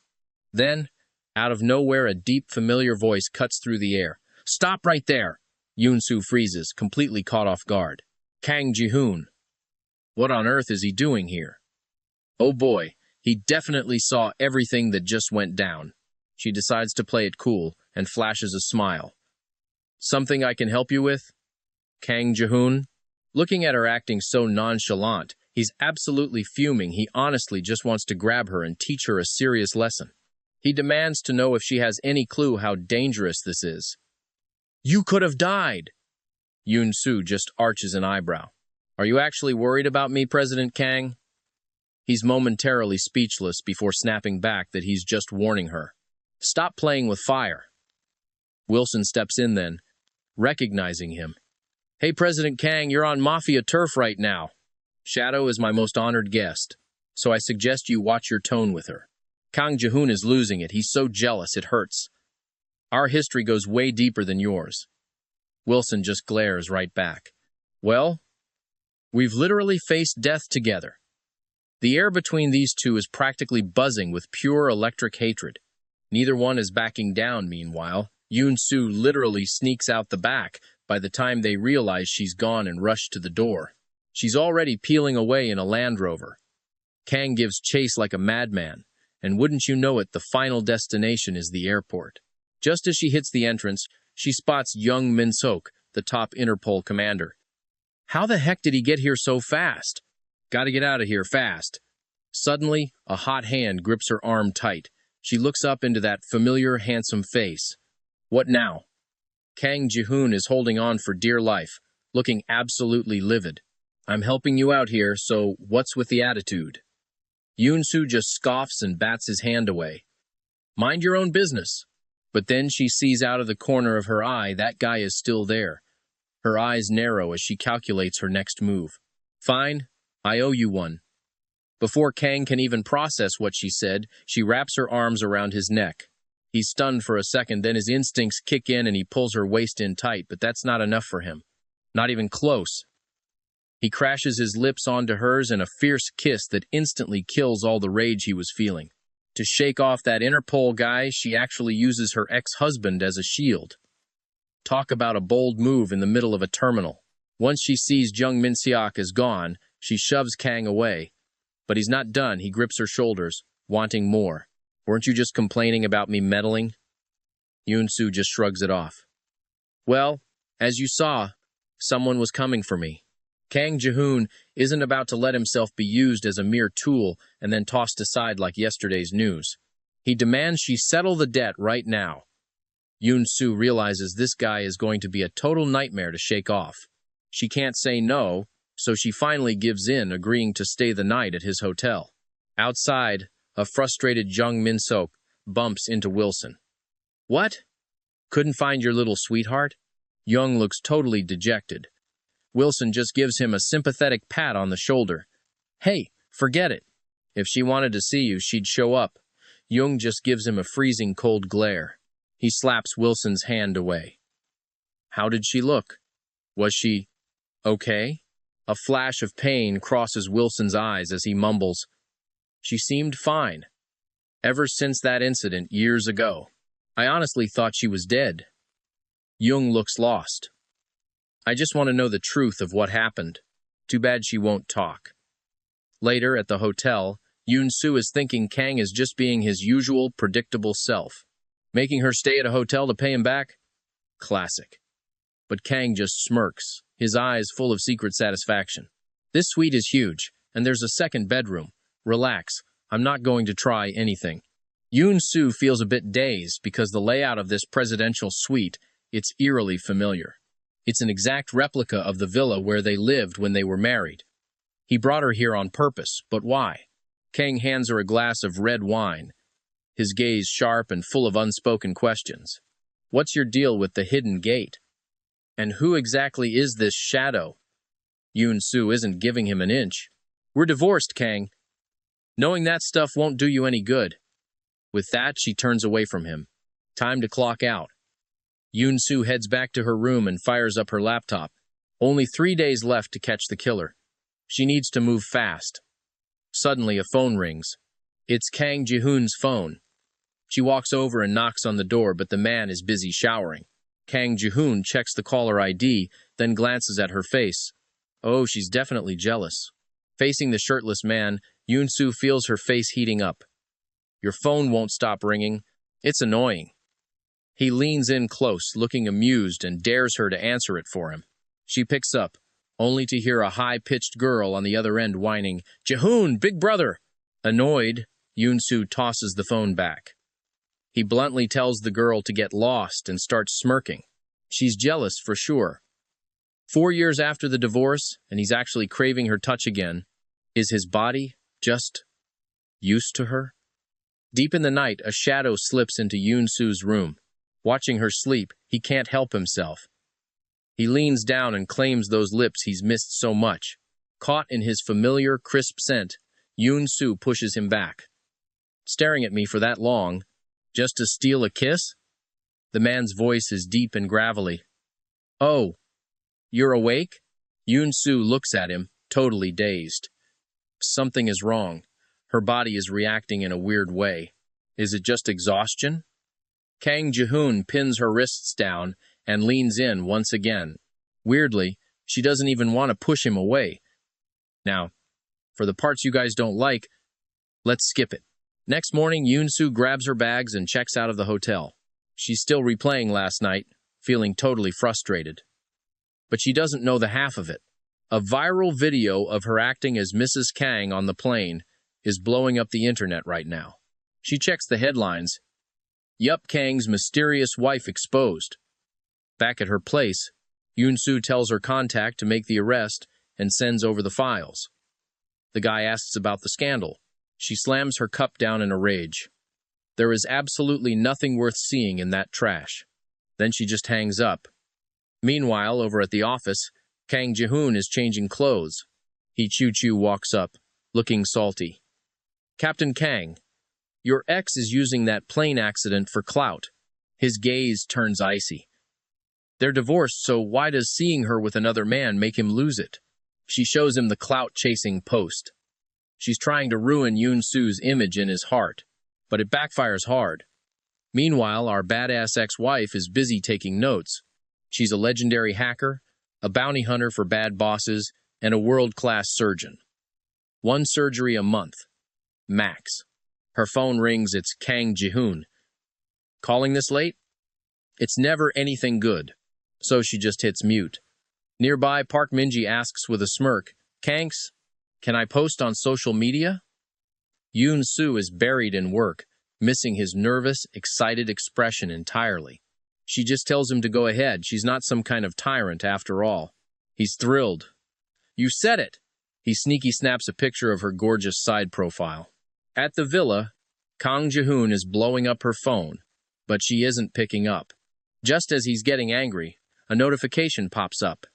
Then, out of nowhere, a deep, familiar voice cuts through the air. "Stop right there!" Yoon-soo freezes, completely caught off guard. Kang Ji-hoon. What on earth is he doing here? Oh boy, he definitely saw everything that just went down. She decides to play it cool and flashes a smile. "Something I can help you with?" Kang Ji-hoon. Looking at her acting so nonchalant, he's absolutely fuming. He honestly just wants to grab her and teach her a serious lesson. He demands to know if she has any clue how dangerous this is. "You could have died!" Yoon-soo just arches an eyebrow. "Are you actually worried about me, President Kang?" He's momentarily speechless before snapping back that he's just warning her. "Stop playing with fire." Wilson steps in then, recognizing him. "Hey, President Kang, you're on Mafia turf right now. Shadow is my most honored guest, so I suggest you watch your tone with her." Kang Ji-hoon is losing it. He's so jealous, it hurts. "Our history goes way deeper than yours." Wilson just glares right back. "Well, we've literally faced death together." The air between these two is practically buzzing with pure electric hatred. Neither one is backing down, meanwhile. Yoon-soo literally sneaks out the back by the time they realize she's gone and rush to the door. She's already peeling away in a Land Rover. Kang gives chase like a madman, and wouldn't you know it, the final destination is the airport. Just as she hits the entrance, she spots young Min-sok, the top Interpol commander. How the heck did he get here so fast? Gotta get out of here fast. Suddenly, a hot hand grips her arm tight. She looks up into that familiar, handsome face. What now? Kang Ji-hoon is holding on for dear life, looking absolutely livid. "I'm helping you out here, so what's with the attitude?" Yoon-soo just scoffs and bats his hand away. "Mind your own business." But then she sees out of the corner of her eye that guy is still there. Her eyes narrow as she calculates her next move. "Fine, I owe you one." Before Kang can even process what she said, she wraps her arms around his neck. He's stunned for a second, then his instincts kick in and he pulls her waist in tight, but that's not enough for him. Not even close. He crashes his lips onto hers in a fierce kiss that instantly kills all the rage he was feeling. To shake off that Interpol guy, she actually uses her ex-husband as a shield. Talk about a bold move in the middle of a terminal. Once she sees Jung Min-seok is gone, she shoves Kang away. But he's not done. He grips her shoulders, wanting more. "Weren't you just complaining about me meddling?" Yoon-soo just shrugs it off. "Well, as you saw, someone was coming for me." Kang Ji-hoon isn't about to let himself be used as a mere tool and then tossed aside like yesterday's news. He demands she settle the debt right now. Yoon-soo realizes this guy is going to be a total nightmare to shake off. She can't say no, so she finally gives in, agreeing to stay the night at his hotel. Outside, a frustrated Jung Min-sok bumps into Wilson. "What? Couldn't find your little sweetheart?" Jung looks totally dejected. Wilson just gives him a sympathetic pat on the shoulder. "Hey, forget it. If she wanted to see you, she'd show up." Jung just gives him a freezing cold glare. He slaps Wilson's hand away. "How did she look?" Was she okay? A flash of pain crosses Wilson's eyes as he mumbles, "She seemed fine. Ever since that incident years ago. I honestly thought she was dead." Jung looks lost. "I just want to know the truth of what happened. Too bad she won't talk." Later, at the hotel, Yoon-soo is thinking Kang is just being his usual, predictable self. Making her stay at a hotel to pay him back? Classic. But Kang just smirks, his eyes full of secret satisfaction. "This suite is huge, and there's a second bedroom. Relax, I'm not going to try anything." Yoon-soo feels a bit dazed because the layout of this presidential suite, it's eerily familiar. It's an exact replica of the villa where they lived when they were married. He brought her here on purpose, but why? Kang hands her a glass of red wine, his gaze sharp and full of unspoken questions. "What's your deal with the hidden gate? And who exactly is this shadow?" Yoon-soo isn't giving him an inch. "We're divorced, Kang. Knowing that stuff won't do you any good." With that, she turns away from him. Time to clock out. Yoon-soo heads back to her room and fires up her laptop. Only 3 days left to catch the killer. She needs to move fast. Suddenly, a phone rings. It's Kang Ji-hoon's phone. She walks over and knocks on the door, but the man is busy showering. Kang Ji-hoon checks the caller ID, then glances at her face. Oh, she's definitely jealous. Facing the shirtless man, Yoon-soo feels her face heating up. "Your phone won't stop ringing. It's annoying." He leans in close, looking amused, and dares her to answer it for him. She picks up, only to hear a high-pitched girl on the other end whining, "Ji-hoon, big brother!" Annoyed, Yoon-soo tosses the phone back. He bluntly tells the girl to get lost and starts smirking. She's jealous for sure. 4 years after the divorce, and he's actually craving her touch again. Is his body just used to her? Deep in the night, a shadow slips into Yoon-soo's room. Watching her sleep, he can't help himself. He leans down and claims those lips he's missed so much. Caught in his familiar, crisp scent, Yoon-soo pushes him back. "Staring at me for that long, just to steal a kiss?" The man's voice is deep and gravelly. "Oh, you're awake?" Yoon-soo looks at him, totally dazed. Something is wrong. Her body is reacting in a weird way. Is it just exhaustion? Kang Ji-hoon pins her wrists down and leans in once again. Weirdly, she doesn't even want to push him away. Now, for the parts you guys don't like, let's skip it. Next morning, Yoon-soo grabs her bags and checks out of the hotel. She's still replaying last night, feeling totally frustrated. But she doesn't know the half of it. A viral video of her acting as Mrs. Kang on the plane is blowing up the internet right now. She checks the headlines. Yup, Kang's mysterious wife exposed. Back at her place, Yoon-soo tells her contact to make the arrest and sends over the files. The guy asks about the scandal. She slams her cup down in a rage. There is absolutely nothing worth seeing in that trash. Then she just hangs up. Meanwhile, over at the office, Kang Ji-hoon is changing clothes. He choo-choo walks up, looking salty. "Captain Kang, your ex is using that plane accident for clout." His gaze turns icy. They're divorced, so why does seeing her with another man make him lose it? She shows him the clout-chasing post. She's trying to ruin Yoon-soo's image in his heart, but it backfires hard. Meanwhile, our badass ex-wife is busy taking notes. She's a legendary hacker, a bounty hunter for bad bosses, and a world-class surgeon. 1 surgery a month. Max. Her phone rings, it's Kang Ji-hoon. Calling this late? It's never anything good, so she just hits mute. Nearby, Park Min-ji asks with a smirk, "Kanks, can I post on social media?" Yoon-soo is buried in work, missing his nervous, excited expression entirely. She just tells him to go ahead. She's not some kind of tyrant after all. He's thrilled. "You said it!" He sneaky snaps a picture of her gorgeous side profile. At the villa, Kang Ji-hoon is blowing up her phone, but she isn't picking up. Just as he's getting angry, a notification pops up.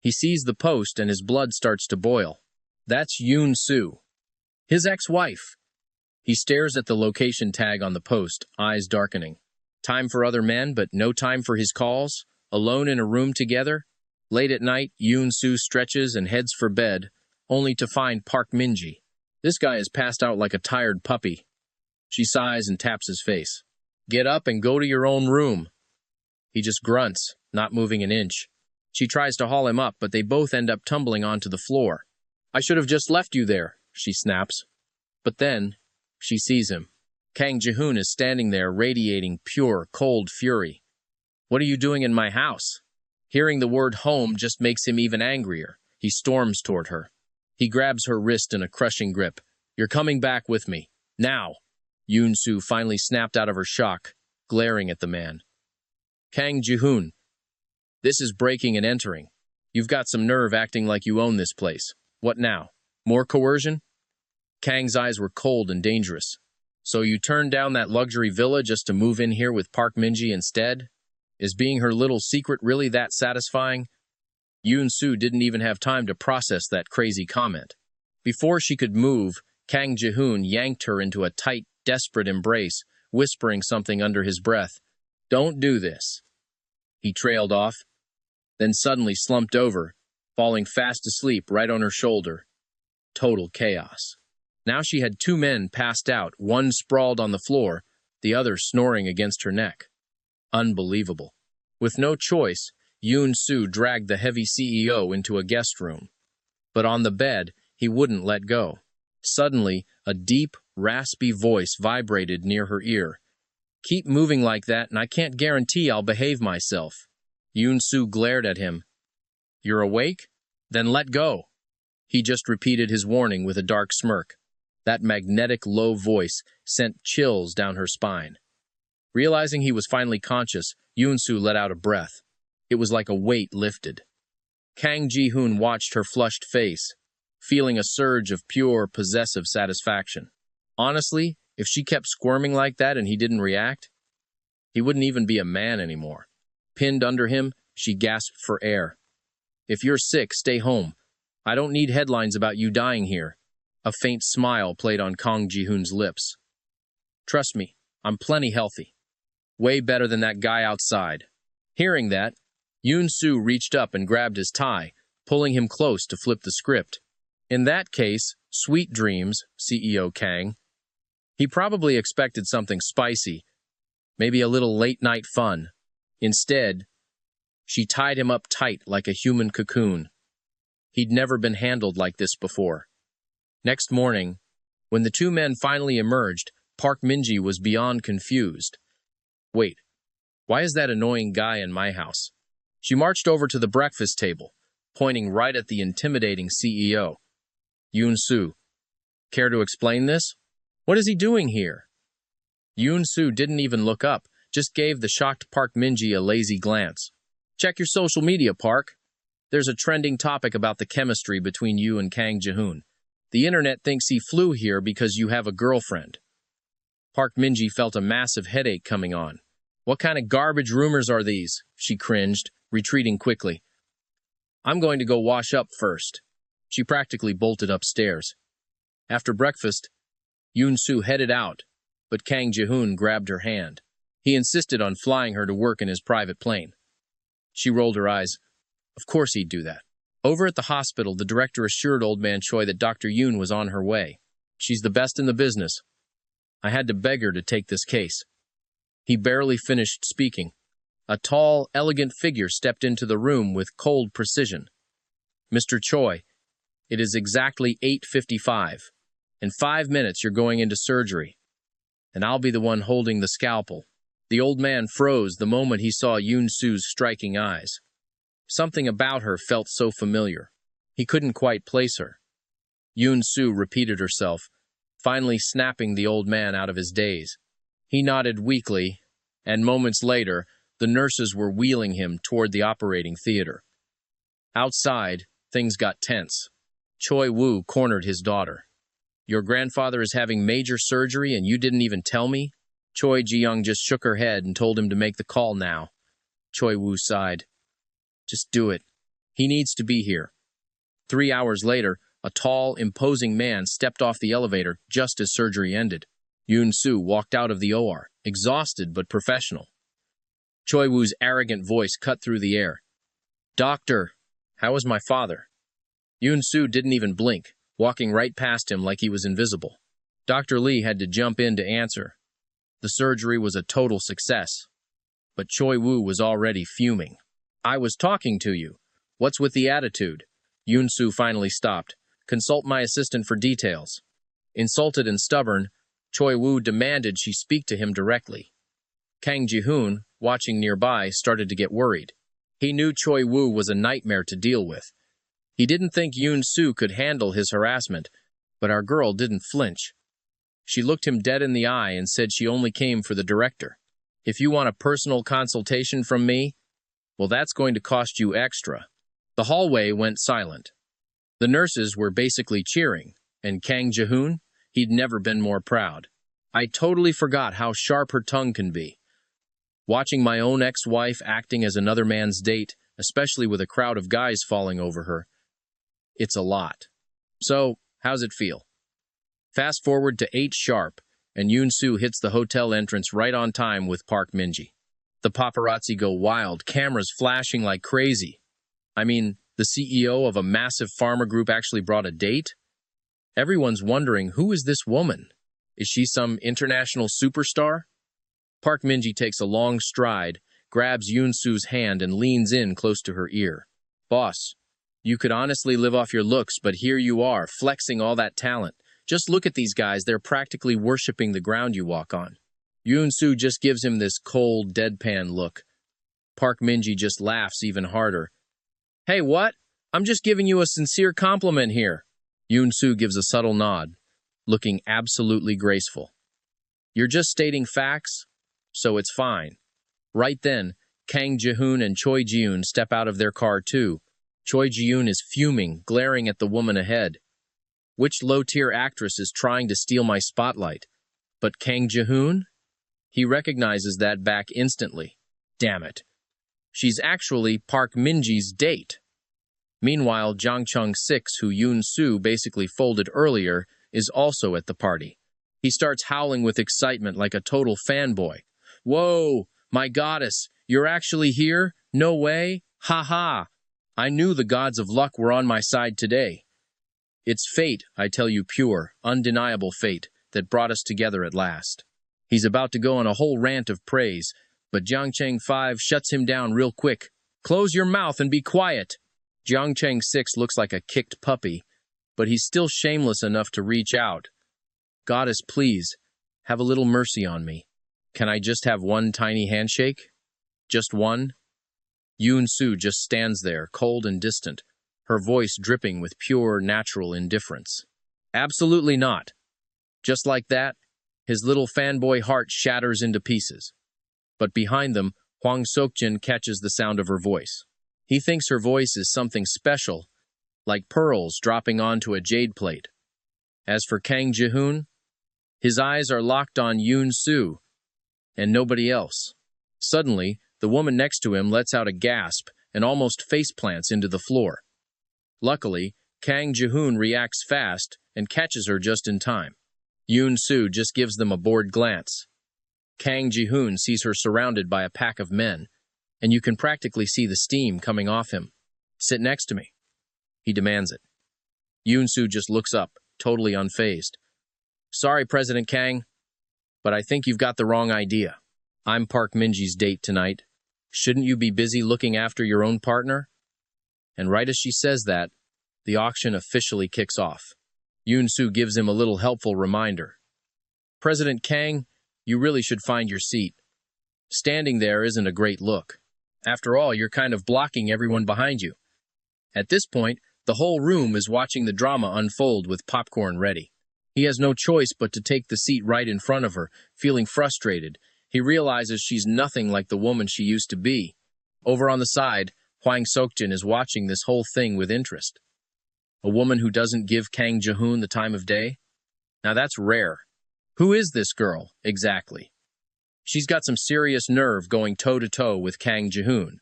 He sees the post and his blood starts to boil. That's Yoon-soo, his ex-wife. He stares at the location tag on the post, eyes darkening. Time for other men, but no time for his calls? Alone in a room together? Late at night, Yoon-soo stretches and heads for bed, only to find Park Min-ji. This guy is passed out like a tired puppy. She sighs and taps his face. Get up and go to your own room. He just grunts, not moving an inch. She tries to haul him up, but they both end up tumbling onto the floor. I should have just left you there, she snaps. But then, she sees him. Kang Ji-hoon is standing there, radiating pure, cold fury. What are you doing in my house? Hearing the word home just makes him even angrier. He storms toward her. He grabs her wrist in a crushing grip. You're coming back with me. Now! Yoon-soo finally snapped out of her shock, glaring at the man. Kang Ji-hoon, this is breaking and entering. You've got some nerve acting like you own this place. What now? More coercion? Kang's eyes were cold and dangerous. So you turned down that luxury villa just to move in here with Park Min-ji instead? Is being her little secret really that satisfying? Yoon-soo didn't even have time to process that crazy comment. Before she could move, Kang Ji-hoon yanked her into a tight, desperate embrace, whispering something under his breath. Don't do this. He trailed off, then suddenly slumped over, falling fast asleep right on her shoulder. Total chaos. Now she had two men passed out, one sprawled on the floor, the other snoring against her neck. Unbelievable. With no choice, Yoon-soo dragged the heavy CEO into a guest room. But on the bed, he wouldn't let go. Suddenly, a deep, raspy voice vibrated near her ear. Keep moving like that, and I can't guarantee I'll behave myself. Yoon-soo glared at him. You're awake? Then let go. He just repeated his warning with a dark smirk. That magnetic, low voice sent chills down her spine. Realizing he was finally conscious, Yoon-soo let out a breath. It was like a weight lifted. Kang Ji-hoon watched her flushed face, feeling a surge of pure, possessive satisfaction. Honestly, if she kept squirming like that and he didn't react, he wouldn't even be a man anymore. Pinned under him, she gasped for air. If you're sick, stay home. I don't need headlines about you dying here. A faint smile played on Kang Ji-hoon's lips. Trust me, I'm plenty healthy. Way better than that guy outside. Hearing that, Yoon-soo reached up and grabbed his tie, pulling him close to flip the script. In that case, sweet dreams, CEO Kang. He probably expected something spicy, maybe a little late-night fun. Instead, she tied him up tight like a human cocoon. He'd never been handled like this before. Next morning, when the two men finally emerged, Park Min-ji was beyond confused. Wait, why is that annoying guy in my house? She marched over to the breakfast table, pointing right at the intimidating CEO. Yoon-soo, care to explain this? What is he doing here? Yoon-soo didn't even look up, just gave the shocked Park Min-ji a lazy glance. Check your social media, Park. There's a trending topic about the chemistry between you and Kang Ji-hoon. The internet thinks he flew here because you have a girlfriend. Park Min-ji felt a massive headache coming on. What kind of garbage rumors are these? She cringed, retreating quickly. I'm going to go wash up first. She practically bolted upstairs. After breakfast, Yoon-soo headed out, but Kang Ji-hoon grabbed her hand. He insisted on flying her to work in his private plane. She rolled her eyes. Of course he'd do that. Over at the hospital, the director assured old man Choi that Dr. Yoon was on her way. She's the best in the business. I had to beg her to take this case. He barely finished speaking. A tall, elegant figure stepped into the room with cold precision. Mr. Choi, it is exactly 8:55. In 5 minutes, you're going into surgery, and I'll be the one holding the scalpel. The old man froze the moment he saw Yoon-soo's striking eyes. Something about her felt so familiar. He couldn't quite place her. Yoon-soo repeated herself, finally snapping the old man out of his daze. He nodded weakly, and moments later, the nurses were wheeling him toward the operating theater. Outside, things got tense. Choi Woo cornered his daughter. Your grandfather is having major surgery and you didn't even tell me? Choi Ji-young just shook her head and told him to make the call now. Choi Woo sighed. Just do it. He needs to be here. 3 hours later, a tall, imposing man stepped off the elevator just as surgery ended. Yoon-soo walked out of the OR, exhausted but professional. Choi Woo's arrogant voice cut through the air. Doctor, How is my father? Yoon-soo didn't even blink, walking right past him like he was invisible. Dr. Lee had to jump in to answer. The surgery was a total success. But Choi Woo was already fuming. I was talking to you. What's with the attitude? Yoon-soo finally stopped. Consult my assistant for details. Insulted and stubborn, Choi Woo demanded she speak to him directly. Kang Ji-hoon, watching nearby, started to get worried. He knew Choi Woo was a nightmare to deal with. He didn't think Yoon-soo could handle his harassment, but our girl didn't flinch. She looked him dead in the eye and said she only came for the director. If you want a personal consultation from me, well, that's going to cost you extra. The hallway went silent. The nurses were basically cheering, and Kang Ji-hoon, he'd never been more proud. I totally forgot how sharp her tongue can be. Watching my own ex-wife acting as another man's date, especially with a crowd of guys falling over her, it's a lot. So, how's it feel? Fast forward to 8 sharp, and Yoon-soo hits the hotel entrance right on time with Park Min-ji. The paparazzi go wild, cameras flashing like crazy. I mean, the CEO of a massive pharma group actually brought a date? Everyone's wondering, who is this woman? Is she some international superstar? Park Min-ji takes a long stride, grabs Yoon-soo's hand and leans in close to her ear. Boss, you could honestly live off your looks, but here you are, flexing all that talent. Just look at these guys, they're practically worshipping the ground you walk on. Yoon-soo just gives him this cold, deadpan look. Park Min-ji just laughs even harder. Hey, what? I'm just giving you a sincere compliment here. Yoon-soo gives a subtle nod, looking absolutely graceful. You're just stating facts, so it's fine. Right then, Kang Ji-hoon and Choi Ji-yoon step out of their car too. Choi Ji-yoon is fuming, glaring at the woman ahead. Which low-tier actress is trying to steal my spotlight? But Kang Ji-hoon? He recognizes that back instantly. Damn it. She's actually Park Min-ji's date. Meanwhile, Jang Chung-sik, who Yoon-soo basically folded earlier, is also at the party. He starts howling with excitement like a total fanboy. Whoa, my goddess, you're actually here? No way? Ha ha! I knew the gods of luck were on my side today. It's fate, I tell you, pure, undeniable fate, that brought us together at last. He's about to go on a whole rant of praise, but Jiang Cheng-5 shuts him down real quick. Close your mouth and be quiet. Jiang Cheng-6 looks like a kicked puppy, but he's still shameless enough to reach out. Goddess, please, have a little mercy on me. Can I just have one tiny handshake? Just one? Yoon-soo just stands there, cold and distant, her voice dripping with pure, natural indifference. Absolutely not. Just like that, his little fanboy heart shatters into pieces. But behind them, Hwang Sok-jin catches the sound of her voice. He thinks her voice is something special, like pearls dropping onto a jade plate. As for Kang Ji-hoon, his eyes are locked on Yoon-soo, and nobody else. Suddenly, the woman next to him lets out a gasp and almost faceplants into the floor. Luckily, Kang Ji-hoon reacts fast and catches her just in time. Yoon-soo just gives them a bored glance. Kang Ji-hoon sees her surrounded by a pack of men, and you can practically see the steam coming off him. Sit next to me. He demands it. Yoon-soo just looks up, totally unfazed. Sorry, President Kang, but I think you've got the wrong idea. I'm Park Min-ji's date tonight. Shouldn't you be busy looking after your own partner? And right as she says that, the auction officially kicks off. Yoon-soo gives him a little helpful reminder. President Kang, you really should find your seat. Standing there isn't a great look. After all, you're kind of blocking everyone behind you. At this point, the whole room is watching the drama unfold with popcorn ready. He has no choice but to take the seat right in front of her, feeling frustrated. He realizes she's nothing like the woman she used to be. Over on the side, Hwang Sok-jin is watching this whole thing with interest. A woman who doesn't give Kang Ji-hoon the time of day? Now that's rare. Who is this girl, exactly? She's got some serious nerve going toe-to-toe with Kang Ji-hoon.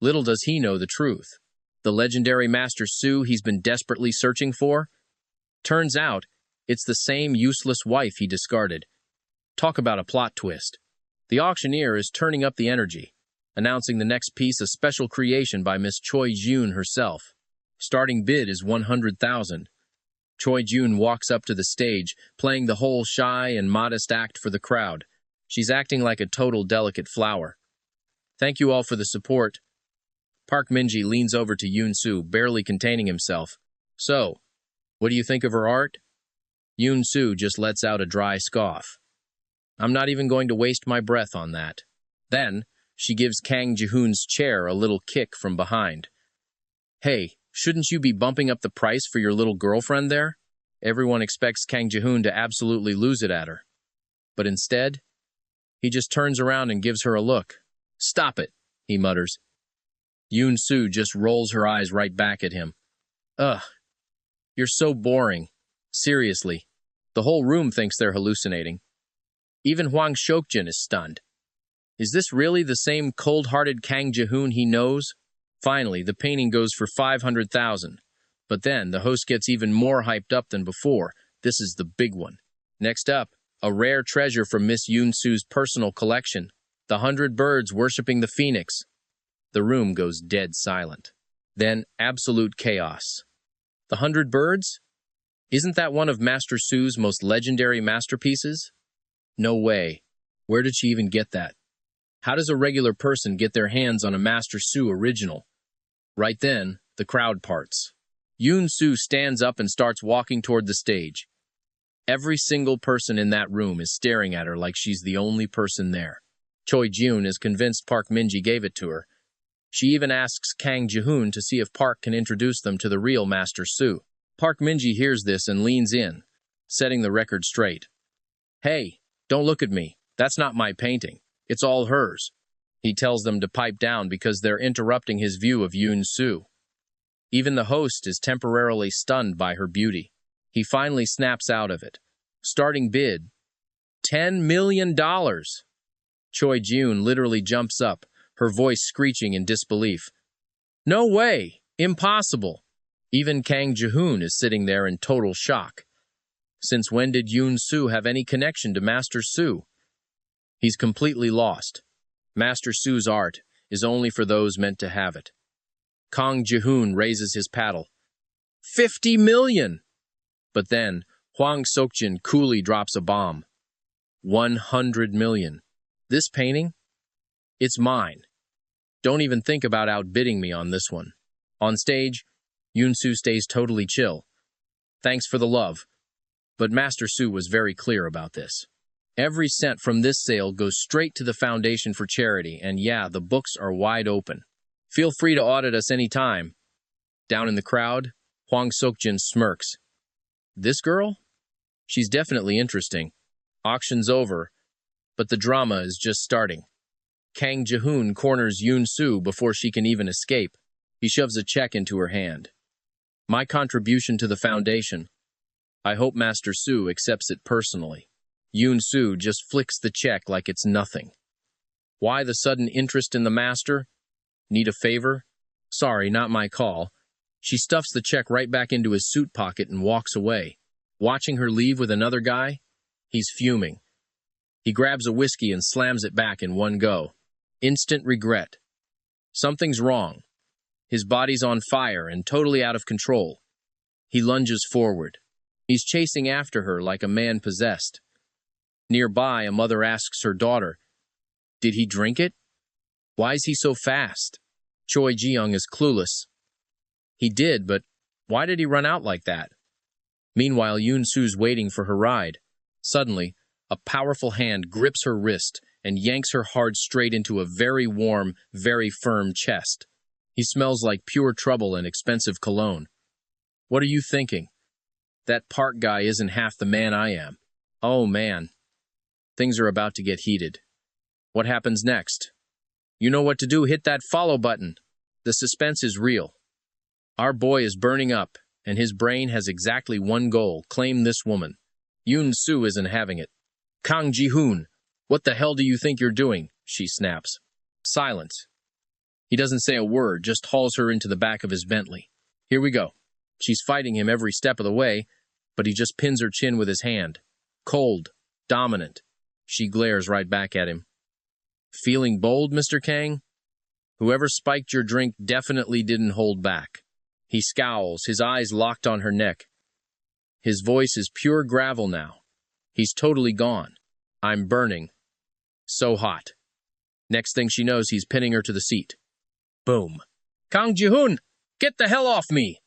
Little does he know the truth. The legendary Master Su he's been desperately searching for? Turns out, it's the same useless wife he discarded. Talk about a plot twist. The auctioneer is turning up the energy. announcing the next piece a special creation by Miss Choi Jun herself. Starting bid is 100,000. Choi Jun walks up to the stage, playing the whole shy and modest act for the crowd. She's acting like a total delicate flower. Thank you all for the support. Park Min-ji leans over to Yoon-soo, barely containing himself. So, what do you think of her art? Yoon-soo just lets out a dry scoff. I'm not even going to waste my breath on that. Then, she gives Kang Ji-hoon's chair a little kick from behind. Hey, shouldn't you be bumping up the price for your little girlfriend there? Everyone expects Kang Ji-hoon to absolutely lose it at her. But instead, he just turns around and gives her a look. Stop it, he mutters. Yoon-soo just rolls her eyes right back at him. Ugh, you're so boring. Seriously, the whole room thinks they're hallucinating. Even Hwang Seokjin is stunned. Is this really the same cold-hearted Kang Ji-hoon he knows? Finally, the painting goes for 500,000. But then, the host gets even more hyped up than before. This is the big one. Next up, a rare treasure from Miss Yoon-soo's personal collection, the 100 birds worshipping the phoenix. The room goes dead silent. Then, absolute chaos. The 100 birds? Isn't that one of Master Su's most legendary masterpieces? No way. Where did she even get that? How does a regular person get their hands on a Master Su original? Right then, the crowd parts. Yoon-soo stands up and starts walking toward the stage. Every single person in that room is staring at her like she's the only person there. Choi Jun is convinced Park Min-ji gave it to her. She even asks Kang Ji-hoon to see if Park can introduce them to the real Master Su. Park Min-ji hears this and leans in, setting the record straight. Hey, don't look at me. That's not my painting. It's all hers. He tells them to pipe down because they're interrupting his view of Yoon-soo. Even the host is temporarily stunned by her beauty. He finally snaps out of it. Starting bid, $10 million. Choi Jun literally jumps up, her voice screeching in disbelief. No way! Impossible! Even Kang Ji-hoon is sitting there in total shock. Since when did Yoon-soo have any connection to Master Su? He's completely lost. Master Su's art is only for those meant to have it. Kang Ji-hoon raises his paddle. 50 million! But then, Hwang Seokjin coolly drops a bomb. 100 million. This painting? It's mine. Don't even think about outbidding me on this one. On stage, Yoon-soo stays totally chill. Thanks for the love. But Master Su was very clear about this. Every cent from this sale goes straight to the Foundation for Charity, and yeah, the books are wide open. Feel free to audit us anytime. Down in the crowd, Hwang Seokjin smirks. This girl? She's definitely interesting. Auction's over, but the drama is just starting. Kang Ji-hoon corners Yoon-soo before she can even escape. He shoves a check into her hand. My contribution to the foundation. I hope Master Su accepts it personally. Yoon-soo just flicks the check like it's nothing. Why the sudden interest in the master? Need a favor? Sorry, not my call. She stuffs the check right back into his suit pocket and walks away. Watching her leave with another guy? He's fuming. He grabs a whiskey and slams it back in one go. Instant regret. Something's wrong. His body's on fire and totally out of control. He lunges forward. He's chasing after her like a man possessed. Nearby, a mother asks her daughter, Did he drink it? Why is he so fast? Choi Ji-young is clueless. He did, but why did he run out like that? Meanwhile, Yoon-soo's waiting for her ride. Suddenly, a powerful hand grips her wrist and yanks her hard straight into a very warm, very firm chest. He smells like pure trouble and expensive cologne. What are you thinking? That Park guy isn't half the man I am. Oh, man. Things are about to get heated. What happens next? You know what to do. Hit that follow button. The suspense is real. Our boy is burning up, and his brain has exactly one goal: claim this woman. Yoon-soo isn't having it. Kang Ji-hoon, what the hell do you think you're doing? She snaps. Silence. He doesn't say a word, just hauls her into the back of his Bentley. Here we go. She's fighting him every step of the way, but he just pins her chin with his hand. Cold, dominant. She glares right back at him. Feeling bold, Mr. Kang? Whoever spiked your drink definitely didn't hold back. He scowls, his eyes locked on her neck. His voice is pure gravel now. He's totally gone. I'm burning. So hot. Next thing she knows, he's pinning her to the seat. Boom. Kang Ji-hoon, get the hell off me!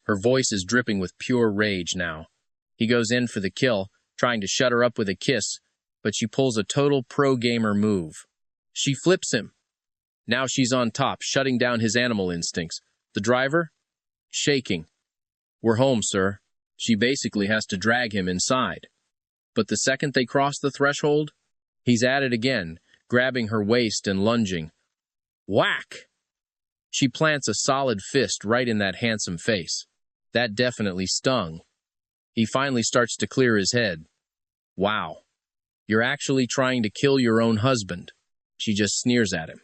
Her voice is dripping with pure rage now. He goes in for the kill, trying to shut her up with a kiss, but she pulls a total pro-gamer move. She flips him. Now she's on top, shutting down his animal instincts. The driver? Shaking. We're home, sir. She basically has to drag him inside. But the second they cross the threshold, he's at it again, grabbing her waist and lunging. Whack! She plants a solid fist right in that handsome face. That definitely stung. He finally starts to clear his head. Wow. You're actually trying to kill your own husband. She just sneers at him.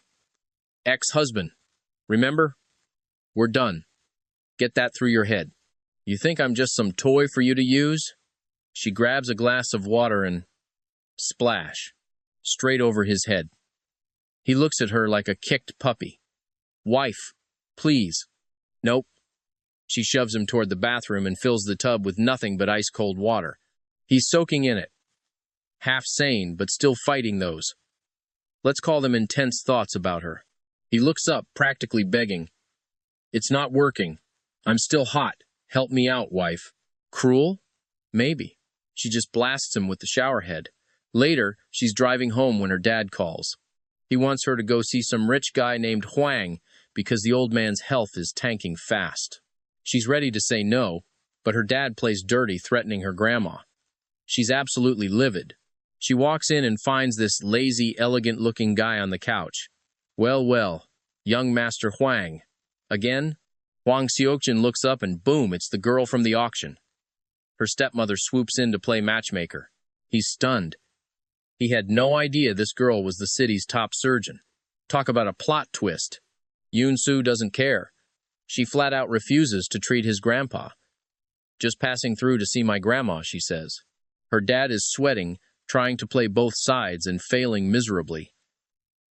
Ex-husband. Remember? We're done. Get that through your head. You think I'm just some toy for you to use? She grabs a glass of water and splash, straight over his head. He looks at her like a kicked puppy. Wife, please. Nope. She shoves him toward the bathroom and fills the tub with nothing but ice-cold water. He's soaking in it. Half sane, but still fighting those. Let's call them intense thoughts about her. He looks up, practically begging. It's not working. I'm still hot. Help me out, wife. Cruel? Maybe. She just blasts him with the shower head. Later, she's driving home when her dad calls. He wants her to go see some rich guy named Huang because the old man's health is tanking fast. She's ready to say no, but her dad plays dirty, threatening her grandma. She's absolutely livid. She walks in and finds this lazy, elegant-looking guy on the couch. Well, young Master Huang. Again? Huang Xiuqin looks up and boom, it's the girl from the auction. Her stepmother swoops in to play matchmaker. He's stunned. He had no idea this girl was the city's top surgeon. Talk about a plot twist. Yoon-soo doesn't care. She flat out refuses to treat his grandpa. Just passing through to see my grandma, she says. Her dad is sweating, trying to play both sides and failing miserably.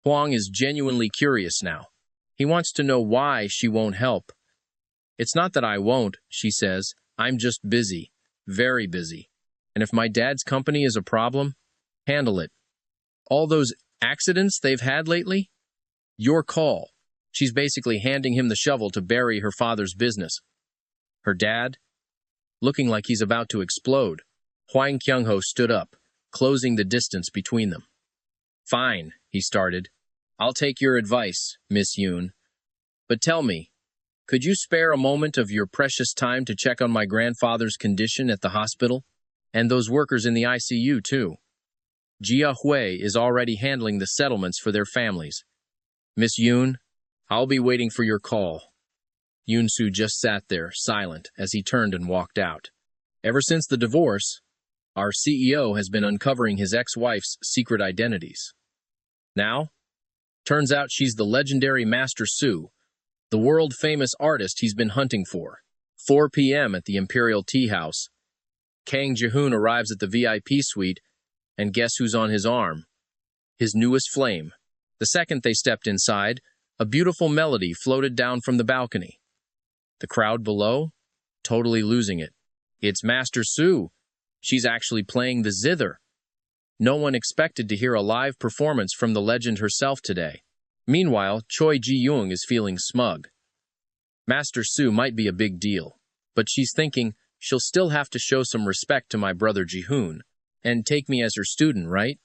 Huang is genuinely curious now. He wants to know why she won't help. It's not that I won't, she says. I'm just busy. Very busy. And if my dad's company is a problem, handle it. All those accidents they've had lately? Your call. She's basically handing him the shovel to bury her father's business. Her dad? Looking like he's about to explode. Huang Kyung-ho stood up, closing the distance between them. Fine, he started. I'll take your advice, Miss Yoon. But tell me, could you spare a moment of your precious time to check on my grandfather's condition at the hospital? And those workers in the ICU, too. Jia Hui is already handling the settlements for their families. Miss Yoon, I'll be waiting for your call. Yoon-soo just sat there, silent, as he turned and walked out. Ever since the divorce, our CEO has been uncovering his ex-wife's secret identities. Now, turns out she's the legendary Master Su, the world-famous artist he's been hunting for. 4 p.m. at the Imperial Tea House. Kang Ji-hoon arrives at the VIP suite, and guess who's on his arm? His newest flame. The second they stepped inside, a beautiful melody floated down from the balcony. The crowd below? Totally losing it. It's Master Su. She's actually playing the zither. No one expected to hear a live performance from the legend herself today. Meanwhile, Choi Ji-young is feeling smug. Master Su might be a big deal, but she's thinking she'll still have to show some respect to my brother Ji-hoon and take me as her student, right?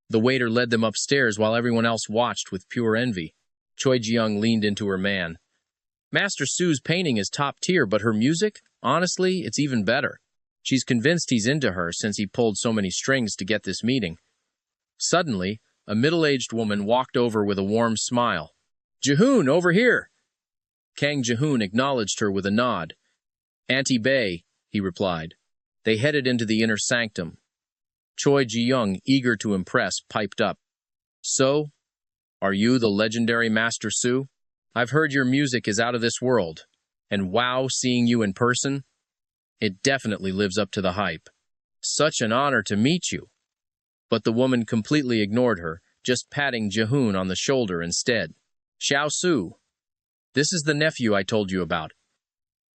The waiter led them upstairs while everyone else watched with pure envy. Choi Ji-young leaned into her man. Master Su's painting is top tier, but her music? Honestly, it's even better. She's convinced he's into her since he pulled so many strings to get this meeting. Suddenly, a middle-aged woman walked over with a warm smile. Ji-hoon, over here! Kang Ji-hoon acknowledged her with a nod. Auntie Bae, he replied. They headed into the inner sanctum. Choi Ji-young, eager to impress, piped up. So, are you the legendary Master Su? I've heard your music is out of this world, and wow, seeing you in person, it definitely lives up to the hype. Such an honor to meet you. But the woman completely ignored her, just patting Ji-hoon on the shoulder instead. Xiao Su, this is the nephew I told you about.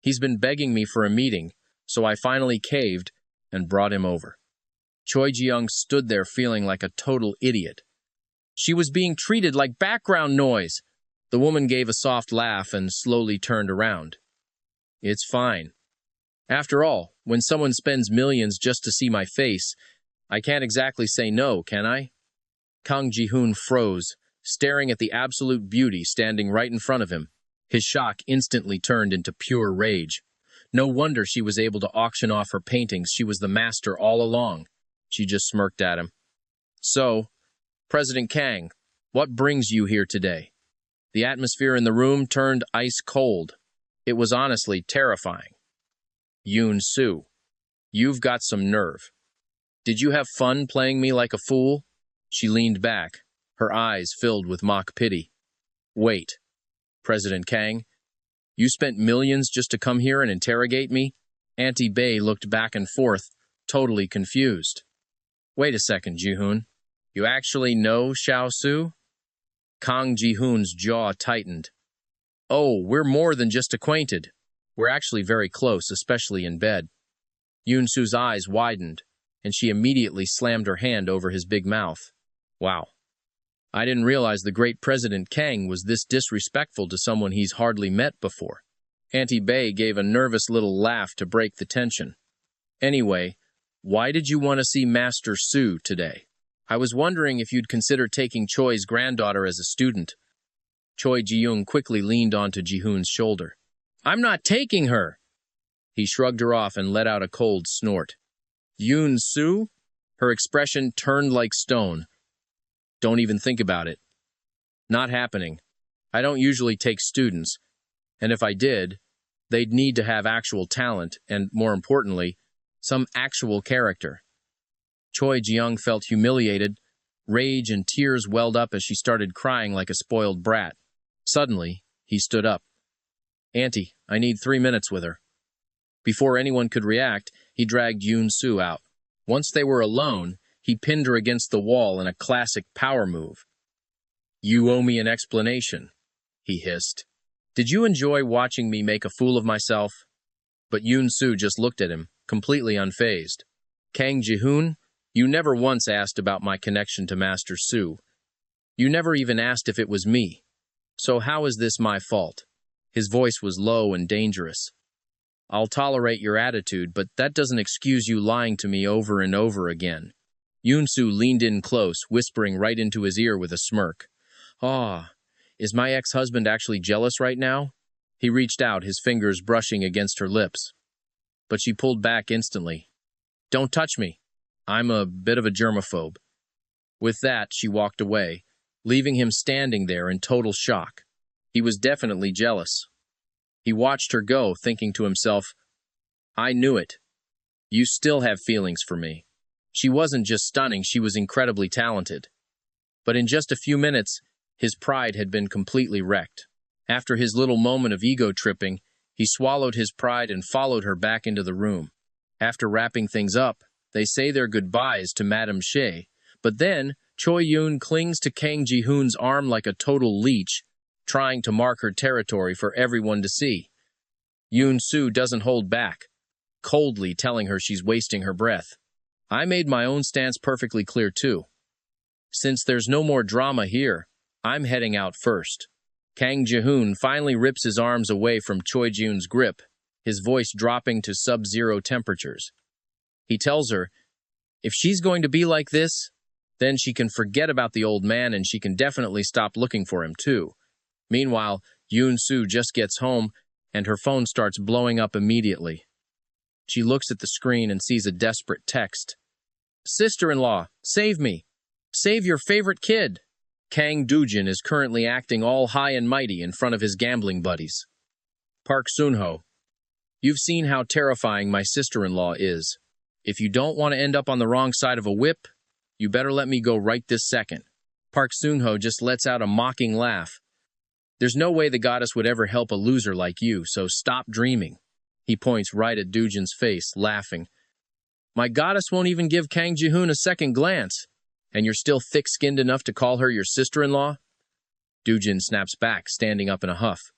He's been begging me for a meeting, so I finally caved and brought him over. Choi Ji-young stood there feeling like a total idiot. She was being treated like background noise. The woman gave a soft laugh and slowly turned around. It's fine. After all, when someone spends millions just to see my face, I can't exactly say no, can I? Kang Ji-hoon froze, staring at the absolute beauty standing right in front of him. His shock instantly turned into pure rage. No wonder she was able to auction off her paintings. She was the master all along. She just smirked at him. So, President Kang, what brings you here today? The atmosphere in the room turned ice cold. It was honestly terrifying. Yoon Soo, you've got some nerve. Did you have fun playing me like a fool? She leaned back, her eyes filled with mock pity. Wait, President Kang, you spent millions just to come here and interrogate me? Auntie Bae looked back and forth, totally confused. Wait a second, Ji-hoon. You actually know Xiao Su? Kang Ji-hoon's jaw tightened. Oh, we're more than just acquainted. We're actually very close, especially in bed. Yoon Su's eyes widened, and she immediately slammed her hand over his big mouth. Wow. I didn't realize the great President Kang was this disrespectful to someone he's hardly met before. Auntie Bae gave a nervous little laugh to break the tension. Anyway, why did you want to see Master Su today? I was wondering if you'd consider taking Choi's granddaughter as a student. Choi Ji-young quickly leaned onto Ji-hoon's shoulder. I'm not taking her! He shrugged her off and let out a cold snort. Yoon Soo? Her expression turned like stone. Don't even think about it. Not happening. I don't usually take students, and if I did, they'd need to have actual talent and, more importantly, some actual character. Choi Ji-young felt humiliated. Rage and tears welled up as she started crying like a spoiled brat. Suddenly, he stood up. Auntie, I need 3 minutes with her. Before anyone could react, he dragged Yoon Soo out. Once they were alone, he pinned her against the wall in a classic power move. You owe me an explanation, he hissed. Did you enjoy watching me make a fool of myself? But Yoon Soo just looked at him, completely unfazed. Kang Ji-hoon, you never once asked about my connection to Master Su. You never even asked if it was me. So how is this my fault? His voice was low and dangerous. I'll tolerate your attitude, but that doesn't excuse you lying to me over and over again. Yoon Soo leaned in close, whispering right into his ear with a smirk. Ah, is my ex-husband actually jealous right now? He reached out, his fingers brushing against her lips. But she pulled back instantly. Don't touch me. I'm a bit of a germaphobe. With that, she walked away, leaving him standing there in total shock. He was definitely jealous. He watched her go, thinking to himself, I knew it. You still have feelings for me. She wasn't just stunning, she was incredibly talented. But in just a few minutes, his pride had been completely wrecked. After his little moment of ego tripping, he swallowed his pride and followed her back into the room. After wrapping things up, they say their goodbyes to Madame Shea, but then Choi Yoon clings to Kang Ji-hoon's arm like a total leech, trying to mark her territory for everyone to see. Yoon Soo doesn't hold back, coldly telling her she's wasting her breath. I made my own stance perfectly clear too. Since there's no more drama here, I'm heading out first. Kang Ji-hoon finally rips his arms away from Choi Ji-hoon's grip, his voice dropping to sub-zero temperatures. He tells her, if she's going to be like this, then she can forget about the old man and she can definitely stop looking for him too. Meanwhile, Yoon Soo just gets home and her phone starts blowing up immediately. She looks at the screen and sees a desperate text. Sister-in-law, save me. Save your favorite kid. Kang Doojin is currently acting all high and mighty in front of his gambling buddies. Park Soon-ho, you've seen how terrifying my sister-in-law is. If you don't want to end up on the wrong side of a whip, you better let me go right this second. Park Soon-ho just lets out a mocking laugh. There's no way the goddess would ever help a loser like you, so stop dreaming. He points right at Doojin's face, laughing. My goddess won't even give Kang Ji-hoon a second glance, and you're still thick-skinned enough to call her your sister-in-law? Dujin snaps back, standing up in a huff.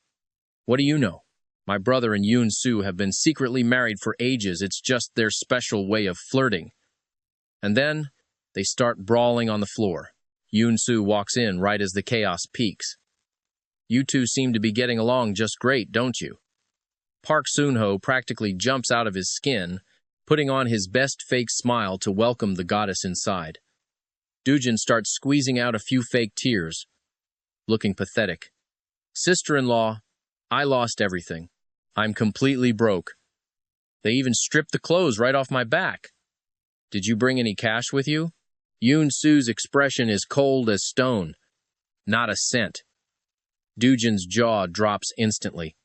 What do you know? My brother and Yoon Soo have been secretly married for ages. It's just their special way of flirting. And then they start brawling on the floor. Yoon Soo walks in right as the chaos peaks. You two seem to be getting along just great, don't you? Park Soon-ho practically jumps out of his skin, putting on his best fake smile to welcome the goddess inside. Dujin starts squeezing out a few fake tears, looking pathetic. Sister-in-law, I lost everything. I'm completely broke. They even stripped the clothes right off my back. Did you bring any cash with you? Yoon Soo's expression is cold as stone. Not a cent. Dujin's jaw drops instantly.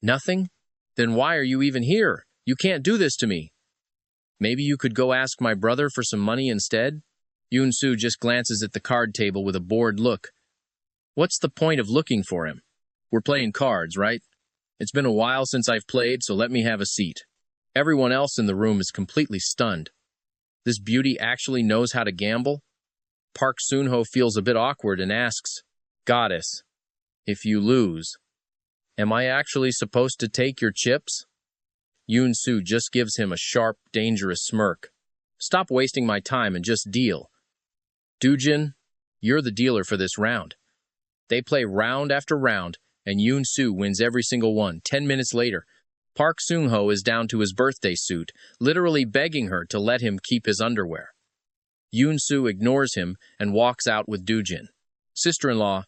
Nothing? Then why are you even here? You can't do this to me. Maybe you could go ask my brother for some money instead? Yoon Soo just glances at the card table with a bored look. What's the point of looking for him? We're playing cards, right? It's been a while since I've played, so let me have a seat. Everyone else in the room is completely stunned. This beauty actually knows how to gamble? Park Soon-ho feels a bit awkward and asks, Goddess, if you lose, am I actually supposed to take your chips? Yoon Soo just gives him a sharp, dangerous smirk. Stop wasting my time and just deal. Dujin, you're the dealer for this round. They play round after round, and Yoon Soo wins every single one. 10 minutes later, Park Soon-ho is down to his birthday suit, literally begging her to let him keep his underwear. Yoon Soo ignores him and walks out with Dujin. Sister-in-law,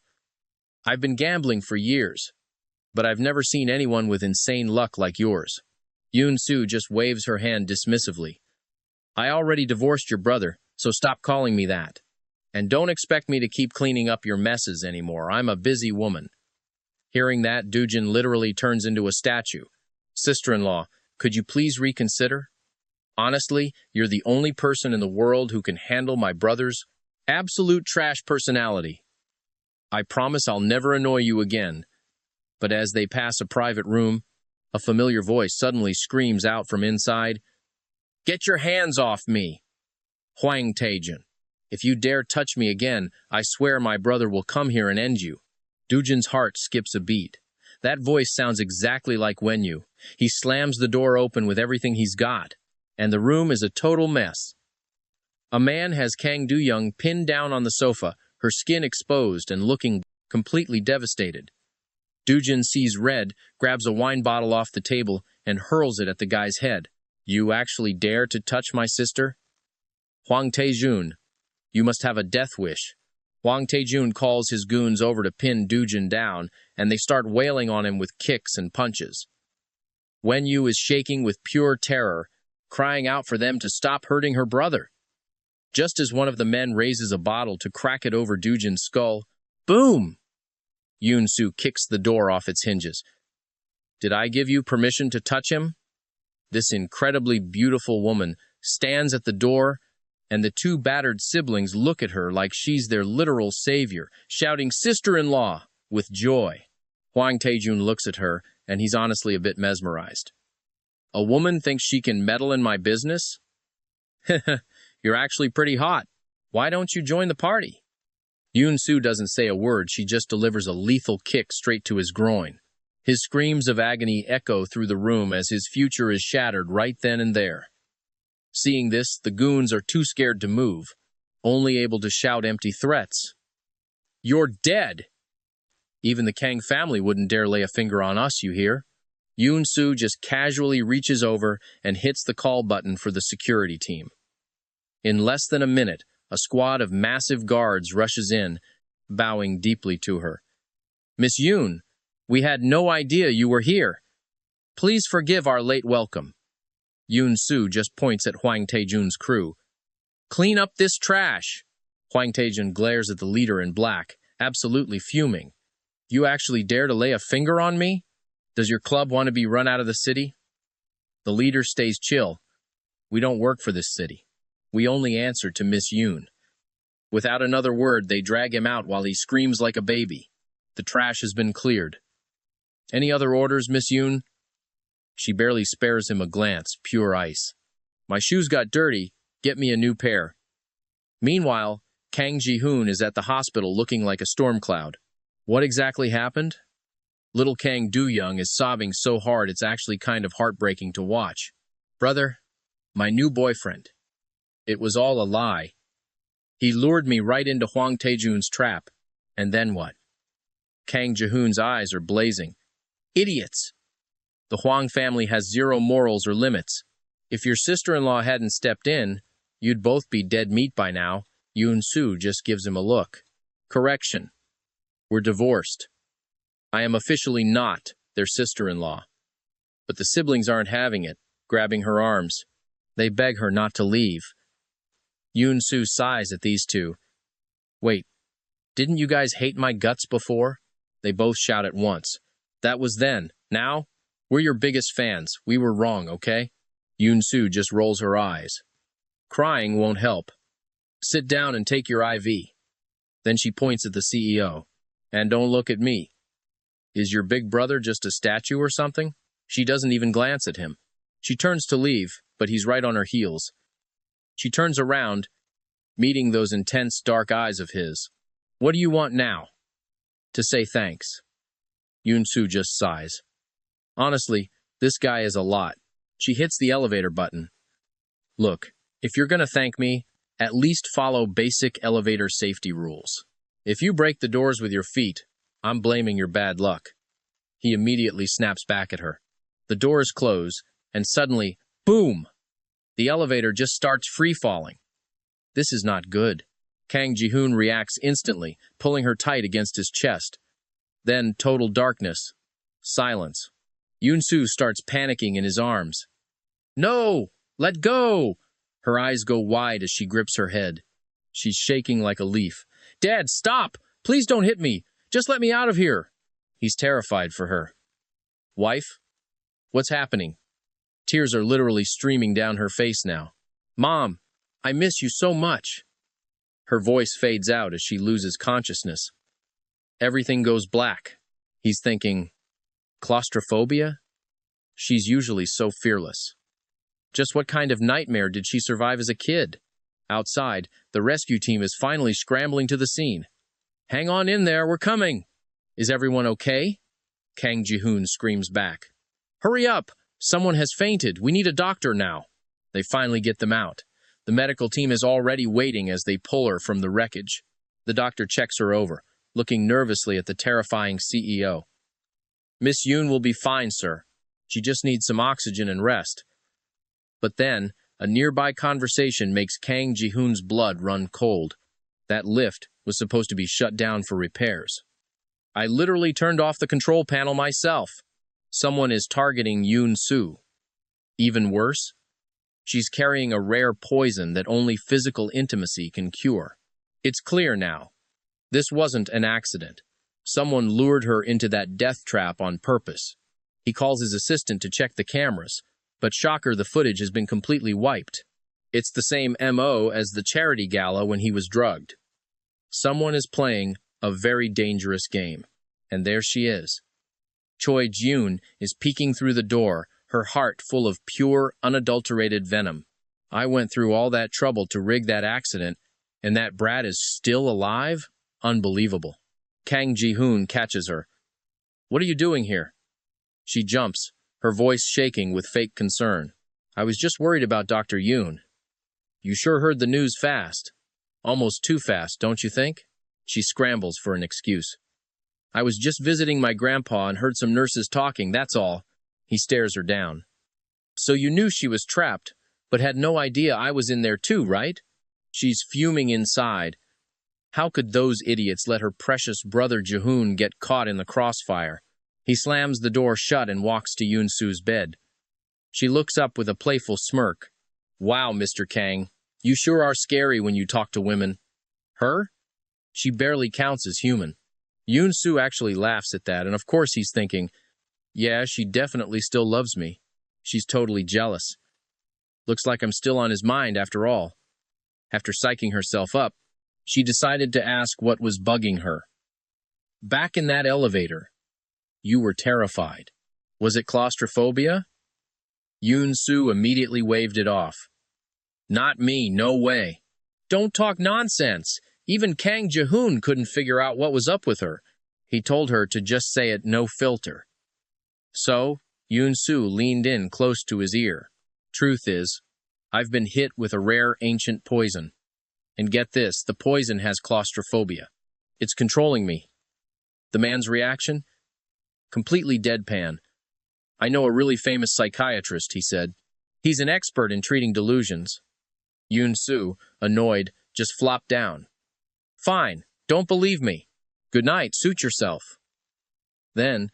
I've been gambling for years, but I've never seen anyone with insane luck like yours. Yoon Soo just waves her hand dismissively. I already divorced your brother, so stop calling me that. And don't expect me to keep cleaning up your messes anymore. I'm a busy woman. Hearing that, Dujin literally turns into a statue. Sister-in-law, could you please reconsider? Honestly, you're the only person in the world who can handle my brother's absolute trash personality. I promise I'll never annoy you again. But as they pass a private room, a familiar voice suddenly screams out from inside, Get your hands off me! Hwang Taejun, if you dare touch me again, I swear my brother will come here and end you. Dujin's heart skips a beat. That voice sounds exactly like Wenyu. He slams the door open with everything he's got, and the room is a total mess. A man has Kang Do-young pinned down on the sofa, her skin exposed and looking completely devastated. Dujin sees red, grabs a wine bottle off the table, and hurls it at the guy's head. You actually dare to touch my sister? Hwang Taejun, you must have a death wish. Hwang Taejun calls his goons over to pin Dujin down, and they start wailing on him with kicks and punches. Wenyu is shaking with pure terror, crying out for them to stop hurting her brother. Just as one of the men raises a bottle to crack it over Dujin's skull, boom! Yoon Soo kicks the door off its hinges. Did I give you permission to touch him? This incredibly beautiful woman stands at the door, and the two battered siblings look at her like she's their literal savior, shouting sister-in-law with joy. Hwang Taejun looks at her, and he's honestly a bit mesmerized. A woman thinks she can meddle in my business? You're actually pretty hot. Why don't you join the party? Yoon Soo doesn't say a word, she just delivers a lethal kick straight to his groin. His screams of agony echo through the room as his future is shattered right then and there. Seeing this, the goons are too scared to move, only able to shout empty threats. You're dead! Even the Kang family wouldn't dare lay a finger on us, you hear? Yoon Soo just casually reaches over and hits the call button for the security team. In less than a minute, a squad of massive guards rushes in, bowing deeply to her. Miss Yoon, we had no idea you were here. Please forgive our late welcome. Yoon Soo just points at Hwang Taejun's crew. Clean up this trash! Hwang Taejun glares at the leader in black, absolutely fuming. You actually dare to lay a finger on me? Does your club want to be run out of the city? The leader stays chill. We don't work for this city. We only answer to Miss Yoon. Without another word, they drag him out while he screams like a baby. The trash has been cleared. Any other orders, Miss Yoon? She barely spares him a glance, pure ice. My shoes got dirty. Get me a new pair. Meanwhile, Kang Ji-hoon is at the hospital looking like a storm cloud. What exactly happened? Little Kang Do-young is sobbing so hard it's actually kind of heartbreaking to watch. Brother, my new boyfriend. It was all a lie. He lured me right into Huang Taejun's trap. And then what? Kang Ji-hoon's eyes are blazing. Idiots! The Huang family has zero morals or limits. If your sister-in-law hadn't stepped in, you'd both be dead meat by now. Yoon-soo just gives him a look. Correction. We're divorced. I am officially not their sister-in-law. But the siblings aren't having it, grabbing her arms. They beg her not to leave. Yoon-soo sighs at these two. Wait, didn't you guys hate my guts before? They both shout at once. That was then. Now, we're your biggest fans. We were wrong, okay? Yoon-soo just rolls her eyes. Crying won't help. Sit down and take your IV. Then she points at the CEO. And don't look at me. Is your big brother just a statue or something? She doesn't even glance at him. She turns to leave, but he's right on her heels. She turns around, meeting those intense dark eyes of his. What do you want now? To say thanks. Yoon-soo just sighs. Honestly, this guy is a lot. She hits the elevator button. Look, if you're gonna thank me, at least follow basic elevator safety rules. If you break the doors with your feet, I'm blaming your bad luck. He immediately snaps back at her. The doors close, and suddenly, boom! The elevator just starts free-falling. This is not good. Kang Ji-hoon reacts instantly, pulling her tight against his chest. Then, total darkness. Silence. Yoon-soo starts panicking in his arms. No! Let go! Her eyes go wide as she grips her head. She's shaking like a leaf. Dad, stop! Please don't hit me! Just let me out of here! He's terrified for her. Wife? What's happening? Tears are literally streaming down her face now. Mom, I miss you so much. Her voice fades out as she loses consciousness. Everything goes black. He's thinking, claustrophobia? She's usually so fearless. Just what kind of nightmare did she survive as a kid? Outside, the rescue team is finally scrambling to the scene. Hang on in there, we're coming! Is everyone okay? Kang Ji-hoon screams back. Hurry up! Someone has fainted. We need a doctor now. They finally get them out. The medical team is already waiting as they pull her from the wreckage. The doctor checks her over, looking nervously at the terrifying CEO. Miss Yoon will be fine, sir. She just needs some oxygen and rest. But then, a nearby conversation makes Kang Ji-hoon's blood run cold. That lift was supposed to be shut down for repairs. I literally turned off the control panel myself. Someone is targeting Yoon-soo. Even worse, she's carrying a rare poison that only physical intimacy can cure. It's clear now. This wasn't an accident. Someone lured her into that death trap on purpose. He calls his assistant to check the cameras, but shocker, the footage has been completely wiped. It's the same MO as the charity gala when he was drugged. Someone is playing a very dangerous game. And there she is. Choi Jun is peeking through the door, her heart full of pure, unadulterated venom. I went through all that trouble to rig that accident, and that brat is still alive? Unbelievable. Kang Ji-hoon catches her. What are you doing here? She jumps, her voice shaking with fake concern. I was just worried about Dr. Yoon. You sure heard the news fast. Almost too fast, don't you think? She scrambles for an excuse. I was just visiting my grandpa and heard some nurses talking, that's all. He stares her down. So you knew she was trapped, but had no idea I was in there too, right? She's fuming inside. How could those idiots let her precious brother Ji-hoon get caught in the crossfire? He slams the door shut and walks to Yoon-soo's bed. She looks up with a playful smirk. Wow, Mr. Kang, you sure are scary when you talk to women. Her? She barely counts as human. Yoon-soo actually laughs at that, and of course he's thinking, yeah, she definitely still loves me. She's totally jealous. Looks like I'm still on his mind after all. After psyching herself up, she decided to ask what was bugging her. Back in that elevator, you were terrified. Was it claustrophobia? Yoon-soo immediately waved it off. Not me, no way. Don't talk nonsense. Even Kang Ji-hoon couldn't figure out what was up with her. He told her to just say it no filter. So, Yoon-soo leaned in close to his ear. Truth is, I've been hit with a rare ancient poison. And get this, the poison has claustrophobia. It's controlling me. The man's reaction? Completely deadpan. I know a really famous psychiatrist, he said. He's an expert in treating delusions. Yoon-soo, annoyed, just flopped down. Fine, don't believe me. Good night, suit yourself. Then,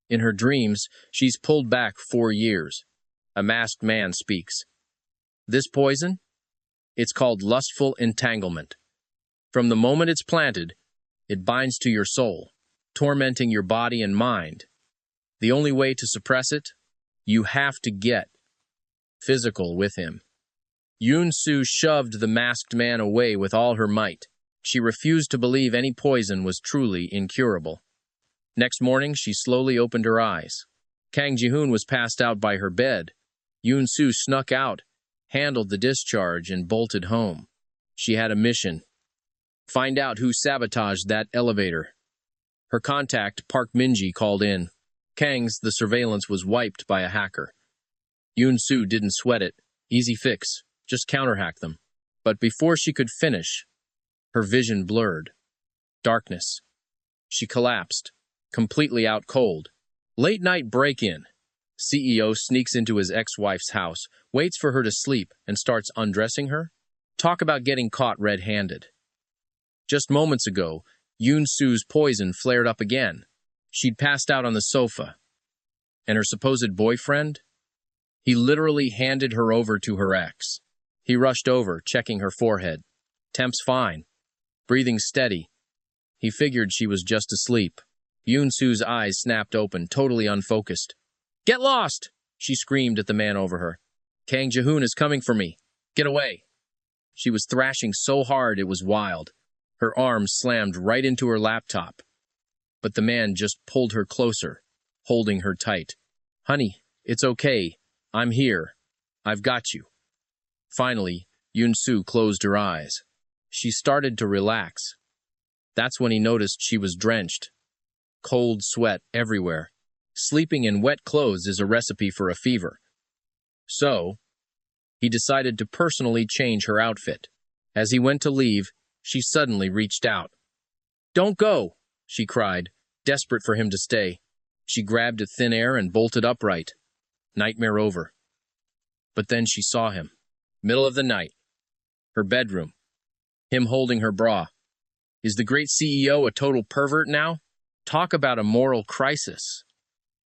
in her dreams, she's pulled back 4 years. A masked man speaks. This poison? It's called lustful entanglement. From the moment it's planted, it binds to your soul, tormenting your body and mind. The only way to suppress it? You have to get physical with him. Yoon-soo shoved the masked man away with all her might. She refused to believe any poison was truly incurable. Next morning, she slowly opened her eyes. Kang Ji-hoon was passed out by her bed. Yoon-soo snuck out, handled the discharge, and bolted home. She had a mission. Find out who sabotaged that elevator. Her contact, Park Min-ji, called in. The surveillance was wiped by a hacker. Yoon-soo didn't sweat it. Easy fix. Just counterhack them. But before she could finish, her vision blurred. Darkness. She collapsed, completely out cold. Late-night break-in. CEO sneaks into his ex-wife's house, waits for her to sleep, and starts undressing her? Talk about getting caught red-handed. Just moments ago, Yoon-soo's poison flared up again. She'd passed out on the sofa. And her supposed boyfriend? He literally handed her over to her ex. He rushed over, checking her forehead. Temp's fine. Breathing steady. He figured she was just asleep. Yoon-soo's eyes snapped open, totally unfocused. Get lost! She screamed at the man over her. Kang Ji-hoon is coming for me. Get away! She was thrashing so hard it was wild. Her arms slammed right into her laptop. But the man just pulled her closer, holding her tight. Honey, it's okay. I'm here. I've got you. Finally, Yoon-soo closed her eyes. She started to relax. That's when he noticed she was drenched. Cold sweat everywhere. Sleeping in wet clothes is a recipe for a fever. So, he decided to personally change her outfit. As he went to leave, she suddenly reached out. Don't go, she cried, desperate for him to stay. She grabbed at thin air and bolted upright. Nightmare over. But then she saw him. Middle of the night. Her bedroom. Him holding her bra. Is the great CEO a total pervert now? Talk about a moral crisis.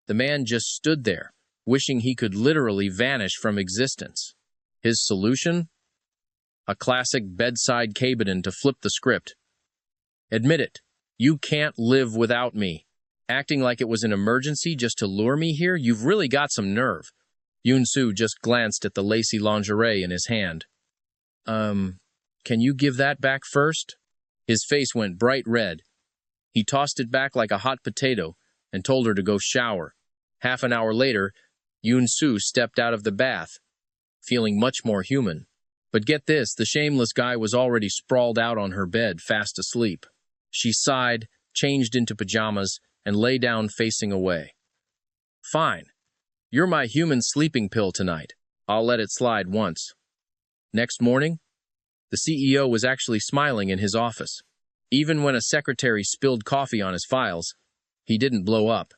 The man just stood there, wishing he could literally vanish from existence. His solution? A classic bedside cabinet to flip the script. Admit it. You can't live without me. Acting like it was an emergency just to lure me here? You've really got some nerve. Yoon-soo just glanced at the lacy lingerie in his hand. Can you give that back first? His face went bright red. He tossed it back like a hot potato and told her to go shower. Half an hour later, Yoon-soo stepped out of the bath, feeling much more human. But get this, the shameless guy was already sprawled out on her bed, fast asleep. She sighed, changed into pajamas, and lay down facing away. Fine. You're my human sleeping pill tonight. I'll let it slide once. Next morning, the CEO was actually smiling in his office. Even when a secretary spilled coffee on his files, he didn't blow up.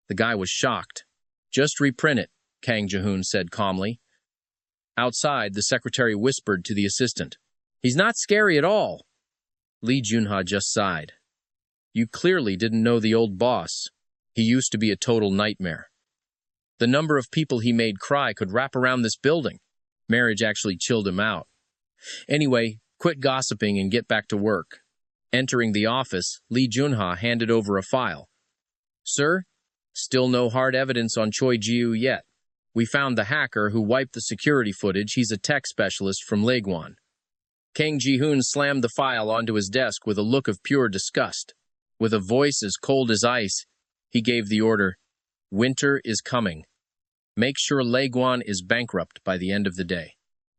The guy was shocked. Just reprint it, Kang Ji-hoon said calmly. Outside, the secretary whispered to the assistant. He's not scary at all. Lee Junha just sighed. You clearly didn't know the old boss. He used to be a total nightmare. The number of people he made cry could wrap around this building. Marriage actually chilled him out. Anyway, quit gossiping and get back to work. Entering the office, Lee Junha handed over a file. Sir, still no hard evidence on Choi Ji-woo yet. We found the hacker who wiped the security footage. He's a tech specialist from Legwon. Kang Ji-hoon slammed the file onto his desk with a look of pure disgust. With a voice as cold as ice, he gave the order, Winter is coming. Make sure Legwon is bankrupt by the end of the day.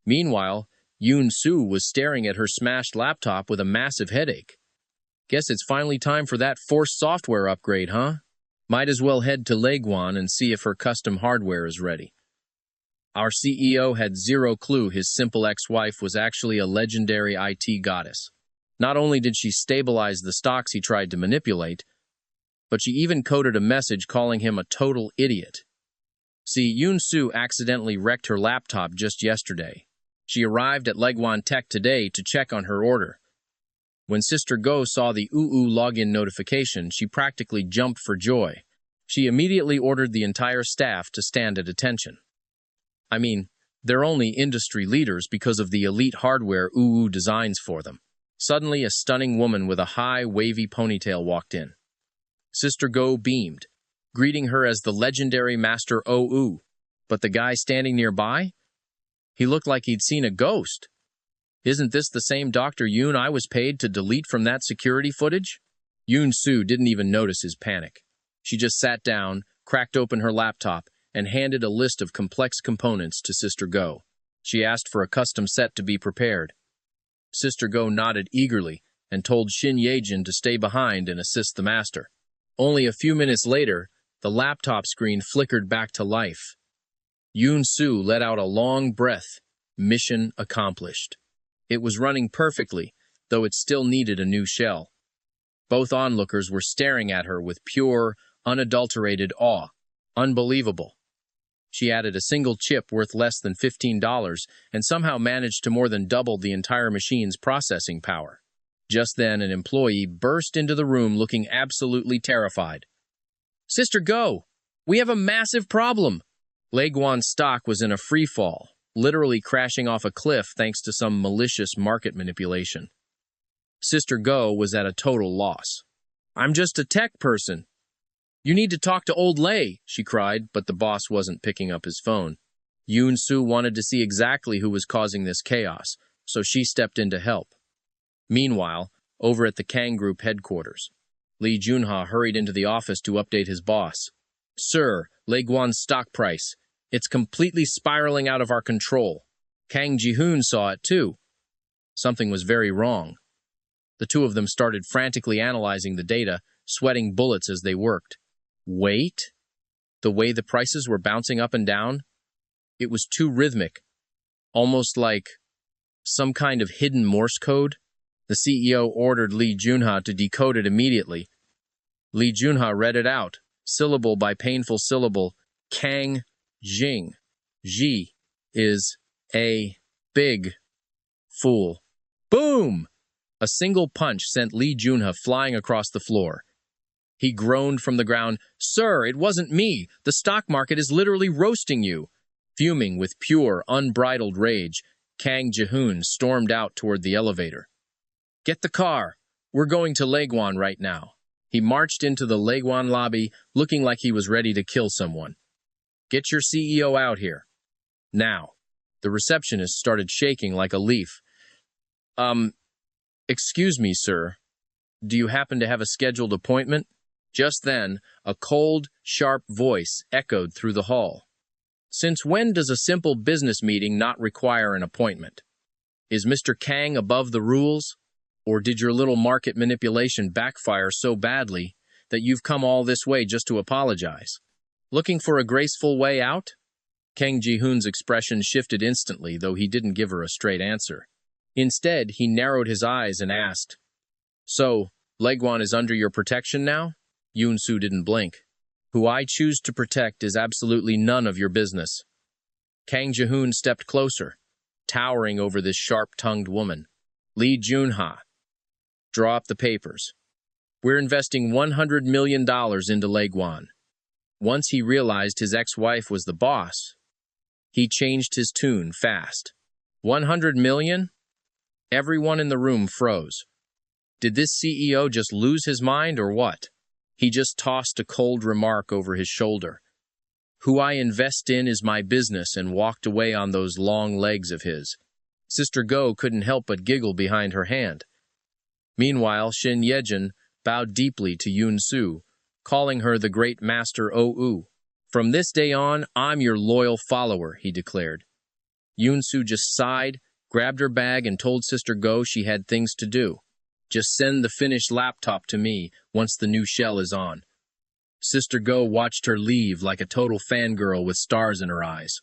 Meanwhile, Yoon-soo was staring at her smashed laptop with a massive headache. Guess it's finally time for that forced software upgrade, huh? Might as well head to Leguan and see if her custom hardware is ready. Our CEO had zero clue his simple ex-wife was actually a legendary IT goddess. Not only did she stabilize the stocks he tried to manipulate, but she even coded a message calling him a total idiot. See, Yoon-soo accidentally wrecked her laptop just yesterday. She arrived at Leguan Tech today to check on her order. When Sister Go saw the login notification, she practically jumped for joy. She immediately ordered the entire staff to stand at attention. I mean, they're only industry leaders because of the elite hardware designs for them. Suddenly, a stunning woman with a high, wavy ponytail walked in. Sister Go beamed, greeting her as the legendary Master But the guy standing nearby? He looked like he'd seen a ghost. Isn't this the same Dr. Yoon I was paid to delete from that security footage? Yoon-soo didn't even notice his panic. She just sat down, cracked open her laptop, and handed a list of complex components to Sister Go. She asked for a custom set to be prepared. Sister Go nodded eagerly and told Shin Yejin to stay behind and assist the master. Only a few minutes later, the laptop screen flickered back to life. Yoon-soo let out a long breath. Mission accomplished. It was running perfectly, though it still needed a new shell. Both onlookers were staring at her with pure, unadulterated awe. Unbelievable. She added a single chip worth less than $15 and somehow managed to more than double the entire machine's processing power. Just then, an employee burst into the room looking absolutely terrified. Sister Go, we have a massive problem. Leguan's stock was in a free fall, literally crashing off a cliff thanks to some malicious market manipulation. Sister Go was at a total loss. I'm just a tech person. You need to talk to old Lei, she cried, but the boss wasn't picking up his phone. Yoon-soo wanted to see exactly who was causing this chaos, so she stepped in to help. Meanwhile, over at the Kang Group headquarters, Lee Junha hurried into the office to update his boss. Sir, Leguan's stock price. It's completely spiraling out of our control. Kang Ji-hoon saw it too. Something was very wrong. The two of them started frantically analyzing the data, sweating bullets as they worked. Wait? The way the prices were bouncing up and down? It was too rhythmic, almost like some kind of hidden Morse code. The CEO ordered Lee Junha to decode it immediately. Lee Junha read it out, syllable by painful syllable. Kang Jing. Ji is a big fool. Boom! A single punch sent Lee Junha flying across the floor. He groaned from the ground, Sir, it wasn't me. The stock market is literally roasting you. Fuming with pure, unbridled rage, Kang Ji-hoon stormed out toward the elevator. Get the car. We're going to Leguan right now. He marched into the Leguan lobby, looking like he was ready to kill someone. Get your CEO out here. Now. The receptionist started shaking like a leaf. Excuse me, sir. Do you happen to have a scheduled appointment? Just then, a cold, sharp voice echoed through the hall. Since when does a simple business meeting not require an appointment? Is Mr. Kang above the rules? Or did your little market manipulation backfire so badly that you've come all this way just to apologize? Looking for a graceful way out? Kang Ji-hoon's expression shifted instantly, though he didn't give her a straight answer. Instead, he narrowed his eyes and asked, So, Leguan is under your protection now? Yoon-soo didn't blink. Who I choose to protect is absolutely none of your business. Kang Ji-hoon stepped closer, towering over this sharp-tongued woman. Lee Junha. Draw up the papers. We're investing $100 million into Leguan. Once he realized his ex-wife was the boss, he changed his tune fast. 100 million? Everyone in the room froze. Did this CEO just lose his mind or what? He just tossed a cold remark over his shoulder. Who I invest in is my business, and walked away on those long legs of his. Sister Go couldn't help but giggle behind her hand. Meanwhile, Shin Yejin bowed deeply to Yoon-soo, calling her the great master From this day on, I'm your loyal follower, he declared. Yoon-soo just sighed, grabbed her bag, and told Sister Go she had things to do. Just send the finished laptop to me once the new shell is on. Sister Go watched her leave like a total fangirl with stars in her eyes.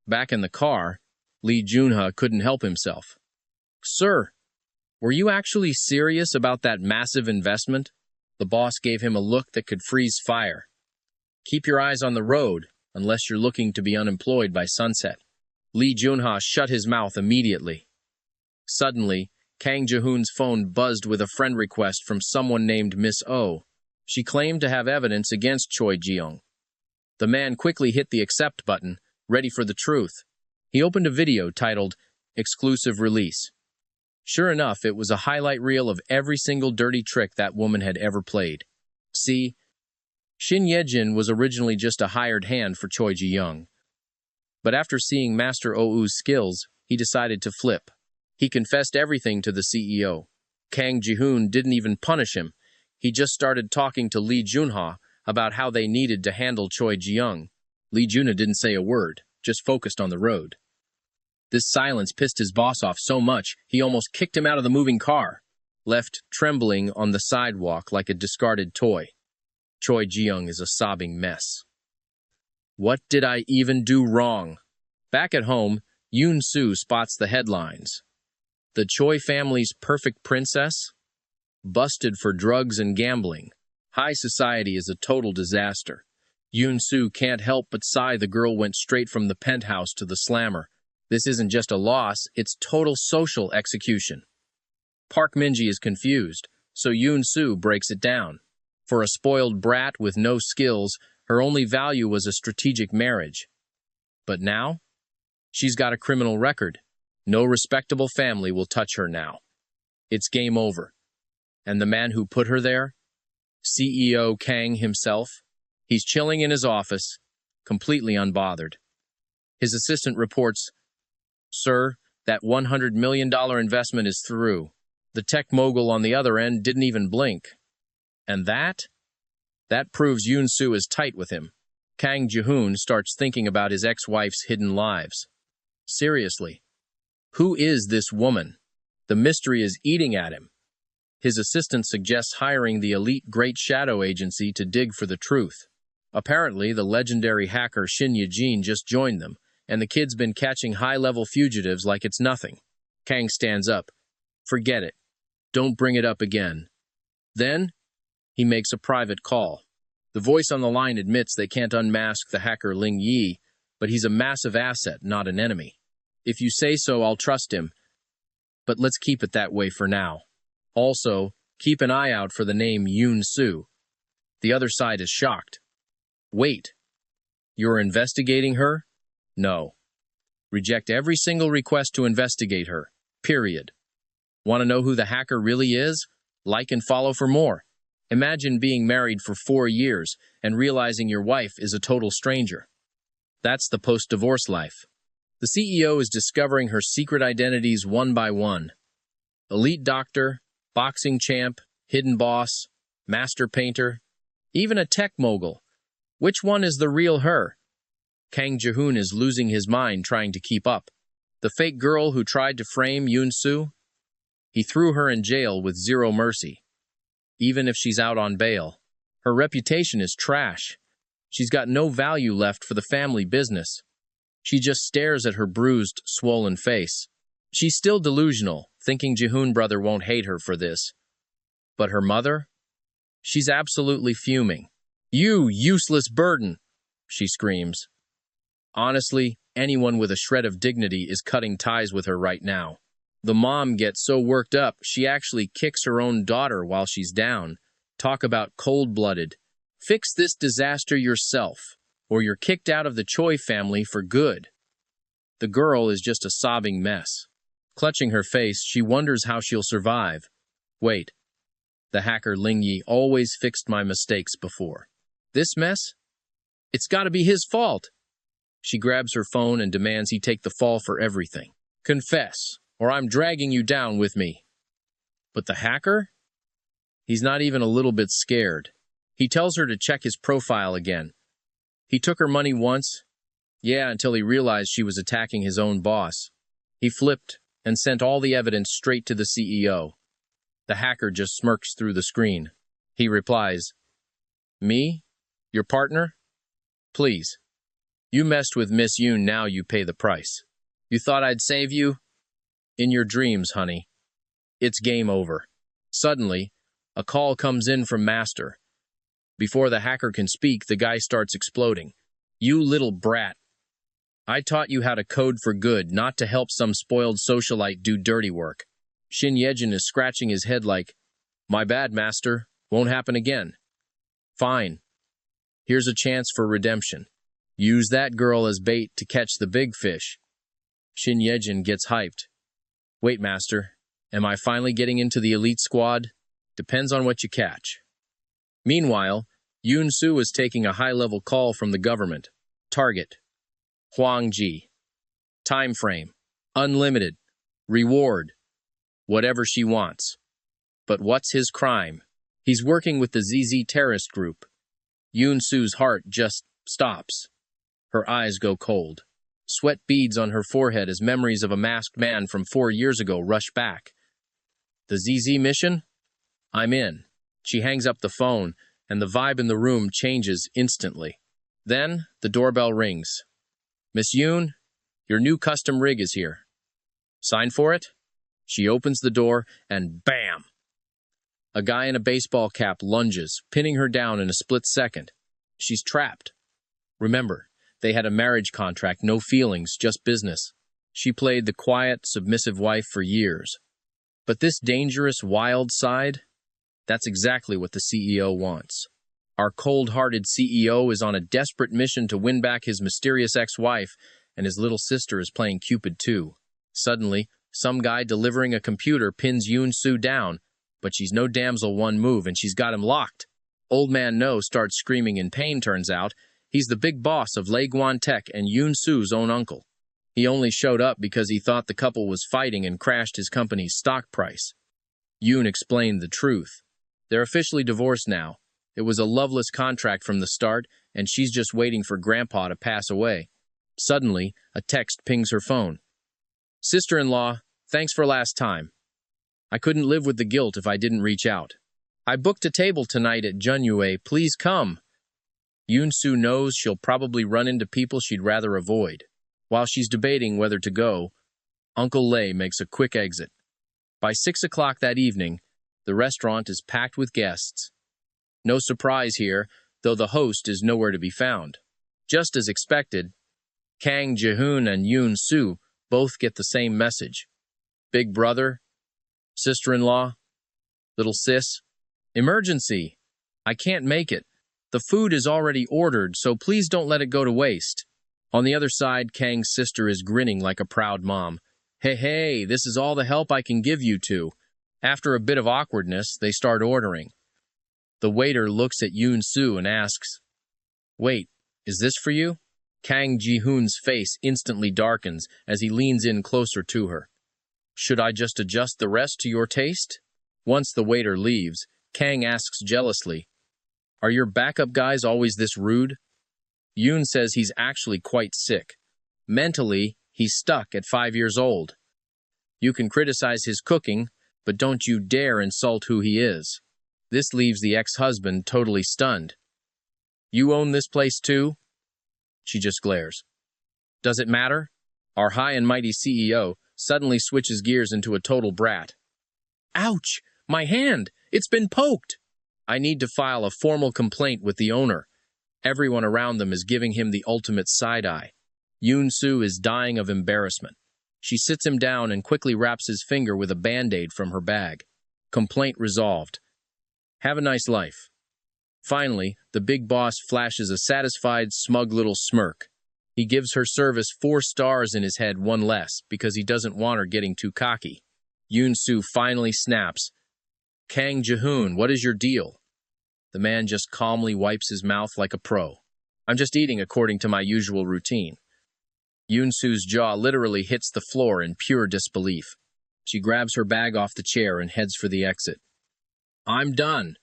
Back in the car, Lee Junha couldn't help himself. Sir, were you actually serious about that massive investment? The boss gave him a look that could freeze fire. Keep your eyes on the road, unless you're looking to be unemployed by sunset. Lee Junha shut his mouth immediately. Suddenly, Kang Ji-hoon's phone buzzed with a friend request from someone named Miss O. She claimed to have evidence against Choi Ji-young. The man quickly hit the accept button, ready for the truth. He opened a video titled, Exclusive Release. Sure enough, it was a highlight reel of every single dirty trick that woman had ever played. See, Shin Ye-jin was originally just a hired hand for Choi Ji-young. But after seeing Master Ou's skills, he decided to flip. He confessed everything to the CEO. Kang Ji-hoon didn't even punish him. He just started talking to Lee Junha about how they needed to handle Choi Ji-young. Lee Junha didn't say a word, just focused on the road. This silence pissed his boss off so much, he almost kicked him out of the moving car, left trembling on the sidewalk like a discarded toy. Choi Ji-young is a sobbing mess. What did I even do wrong? Back at home, Yoon-soo spots the headlines. The Choi family's perfect princess? Busted for drugs and gambling. High society is a total disaster. Yoon-soo can't help but sigh. The girl went straight from the penthouse to the slammer. This isn't just a loss, it's total social execution. Park Min-ji is confused, so Yoon-soo breaks it down. For a spoiled brat with no skills, her only value was a strategic marriage. But now? She's got a criminal record. No respectable family will touch her now. It's game over. And the man who put her there? CEO Kang himself? He's chilling in his office, completely unbothered. His assistant reports, Sir, that $100 million investment is through. The tech mogul on the other end didn't even blink. And that? That proves Yoon-soo is tight with him. Kang Ji-hoon starts thinking about his ex-wife's hidden lives. Seriously, who is this woman? The mystery is eating at him. His assistant suggests hiring the elite Great Shadow Agency to dig for the truth. Apparently, the legendary hacker Shin Ye-jin just joined them, and the kid's been catching high-level fugitives like it's nothing. Kang stands up. Forget it. Don't bring it up again. Then, he makes a private call. The voice on the line admits they can't unmask the hacker Ling Yi, but he's a massive asset, not an enemy. If you say so, I'll trust him. But let's keep it that way for now. Also, keep an eye out for the name Yoon-soo. The other side is shocked. Wait. You're investigating her? No. Reject every single request to investigate her. Period. Want to know who the hacker really is? Like and follow for more. Imagine being married for 4 years and realizing your wife is a total stranger. That's the post-divorce life. The CEO is discovering her secret identities one by one. Elite doctor, boxing champ, hidden boss, master painter, even a tech mogul. Which one is the real her? Kang Ji-hoon is losing his mind trying to keep up. The fake girl who tried to frame Yoon-soo? He threw her in jail with zero mercy. Even if she's out on bail, her reputation is trash. She's got no value left for the family business. She just stares at her bruised, swollen face. She's still delusional, thinking Ji-hoon brother won't hate her for this. But her mother? She's absolutely fuming. You useless burden, she screams. Honestly, anyone with a shred of dignity is cutting ties with her right now. The mom gets so worked up, she actually kicks her own daughter while she's down. Talk about cold-blooded. Fix this disaster yourself, or you're kicked out of the Choi family for good. The girl is just a sobbing mess. Clutching her face, she wonders how she'll survive. Wait. The hacker Ling Yi always fixed my mistakes before. This mess? It's got to be his fault. She grabs her phone and demands he take the fall for everything. Confess, or I'm dragging you down with me. But the hacker? He's not even a little bit scared. He tells her to check his profile again. He took her money once. Yeah, until he realized she was attacking his own boss. He flipped and sent all the evidence straight to the CEO. The hacker just smirks through the screen. He replies, "Me? Your partner? Please. You messed with Miss Yoon, now you pay the price. You thought I'd save you? In your dreams, honey. It's game over." Suddenly, a call comes in from Master. Before the hacker can speak, the guy starts exploding. "You little brat. I taught you how to code for good, not to help some spoiled socialite do dirty work." Shin Yejin is scratching his head like, "My bad, Master. Won't happen again." "Fine. Here's a chance for redemption. Use that girl as bait to catch the big fish." Shin Yejin gets hyped. "Wait, Master. Am I finally getting into the elite squad? Depends on what you catch." Meanwhile, Yoon Soo is taking a high-level call from the government. Target: Huang Ji. Time frame: unlimited. Reward: whatever she wants. But what's his crime? He's working with the ZZ terrorist group. Yoon Soo's heart just stops. Her eyes go cold. Sweat beads on her forehead as memories of a masked man from 4 years ago rush back. The ZZ mission? I'm in. She hangs up the phone, and the vibe in the room changes instantly. Then, the doorbell rings. "Miss Yoon, your new custom rig is here. Sign for it?" She opens the door, and bam! A guy in a baseball cap lunges, pinning her down in a split second. She's trapped. Remember, they had a marriage contract, no feelings, just business. She played the quiet, submissive wife for years. But this dangerous, wild side, that's exactly what the CEO wants. Our cold-hearted CEO is on a desperate mission to win back his mysterious ex-wife, and his little sister is playing Cupid too. Suddenly, some guy delivering a computer pins Yoon Soo down, but she's no damsel one move, and she's got him locked. Old Man No starts screaming in pain, turns out. He's the big boss of Leiguan Tech and Yoon Soo's own uncle. He only showed up because he thought the couple was fighting and crashed his company's stock price. Yoon explained the truth. They're officially divorced now. It was a loveless contract from the start, and she's just waiting for Grandpa to pass away. Suddenly, a text pings her phone. "Sister-in-law, thanks for last time. I couldn't live with the guilt if I didn't reach out. I booked a table tonight at Junyue. Please come." Yoon Soo knows she'll probably run into people she'd rather avoid. While she's debating whether to go, Uncle Lei makes a quick exit. By 6 o'clock that evening, the restaurant is packed with guests. No surprise here, though the host is nowhere to be found. Just as expected, Kang Ji-hoon and Yoon Soo both get the same message. "Big brother, sister-in-law, little sis, emergency. I can't make it. The food is already ordered, so please don't let it go to waste." On the other side, Kang's sister is grinning like a proud mom. Hey, this is all the help I can give you two." After a bit of awkwardness, they start ordering. The waiter looks at Yoon Soo and asks, "Wait, is this for you?" Kang Ji-hoon's face instantly darkens as he leans in closer to her. "Should I just adjust the rest to your taste?" Once the waiter leaves, Kang asks jealously, "Are your backup guys always this rude?" Yoon says he's actually quite sick. Mentally, he's stuck at 5 years old. You can criticize his cooking, but don't you dare insult who he is. This leaves the ex-husband totally stunned. "You own this place too?" She just glares. "Does it matter?" Our high and mighty CEO suddenly switches gears into a total brat. "Ouch! My hand! It's been poked!" "I need to file a formal complaint with the owner." Everyone around them is giving him the ultimate side-eye. Yoon Soo is dying of embarrassment. She sits him down and quickly wraps his finger with a Band-Aid from her bag. Complaint resolved. Have a nice life. Finally, the big boss flashes a satisfied, smug little smirk. He gives her service 4 stars in his head, 1 less, because he doesn't want her getting too cocky. Yoon Soo finally snaps. "Kang Ji-hoon, what is your deal?" The man just calmly wipes his mouth like a pro. "I'm just eating according to my usual routine." Yoon Soo's jaw literally hits the floor in pure disbelief. She grabs her bag off the chair and heads for the exit. "I'm done.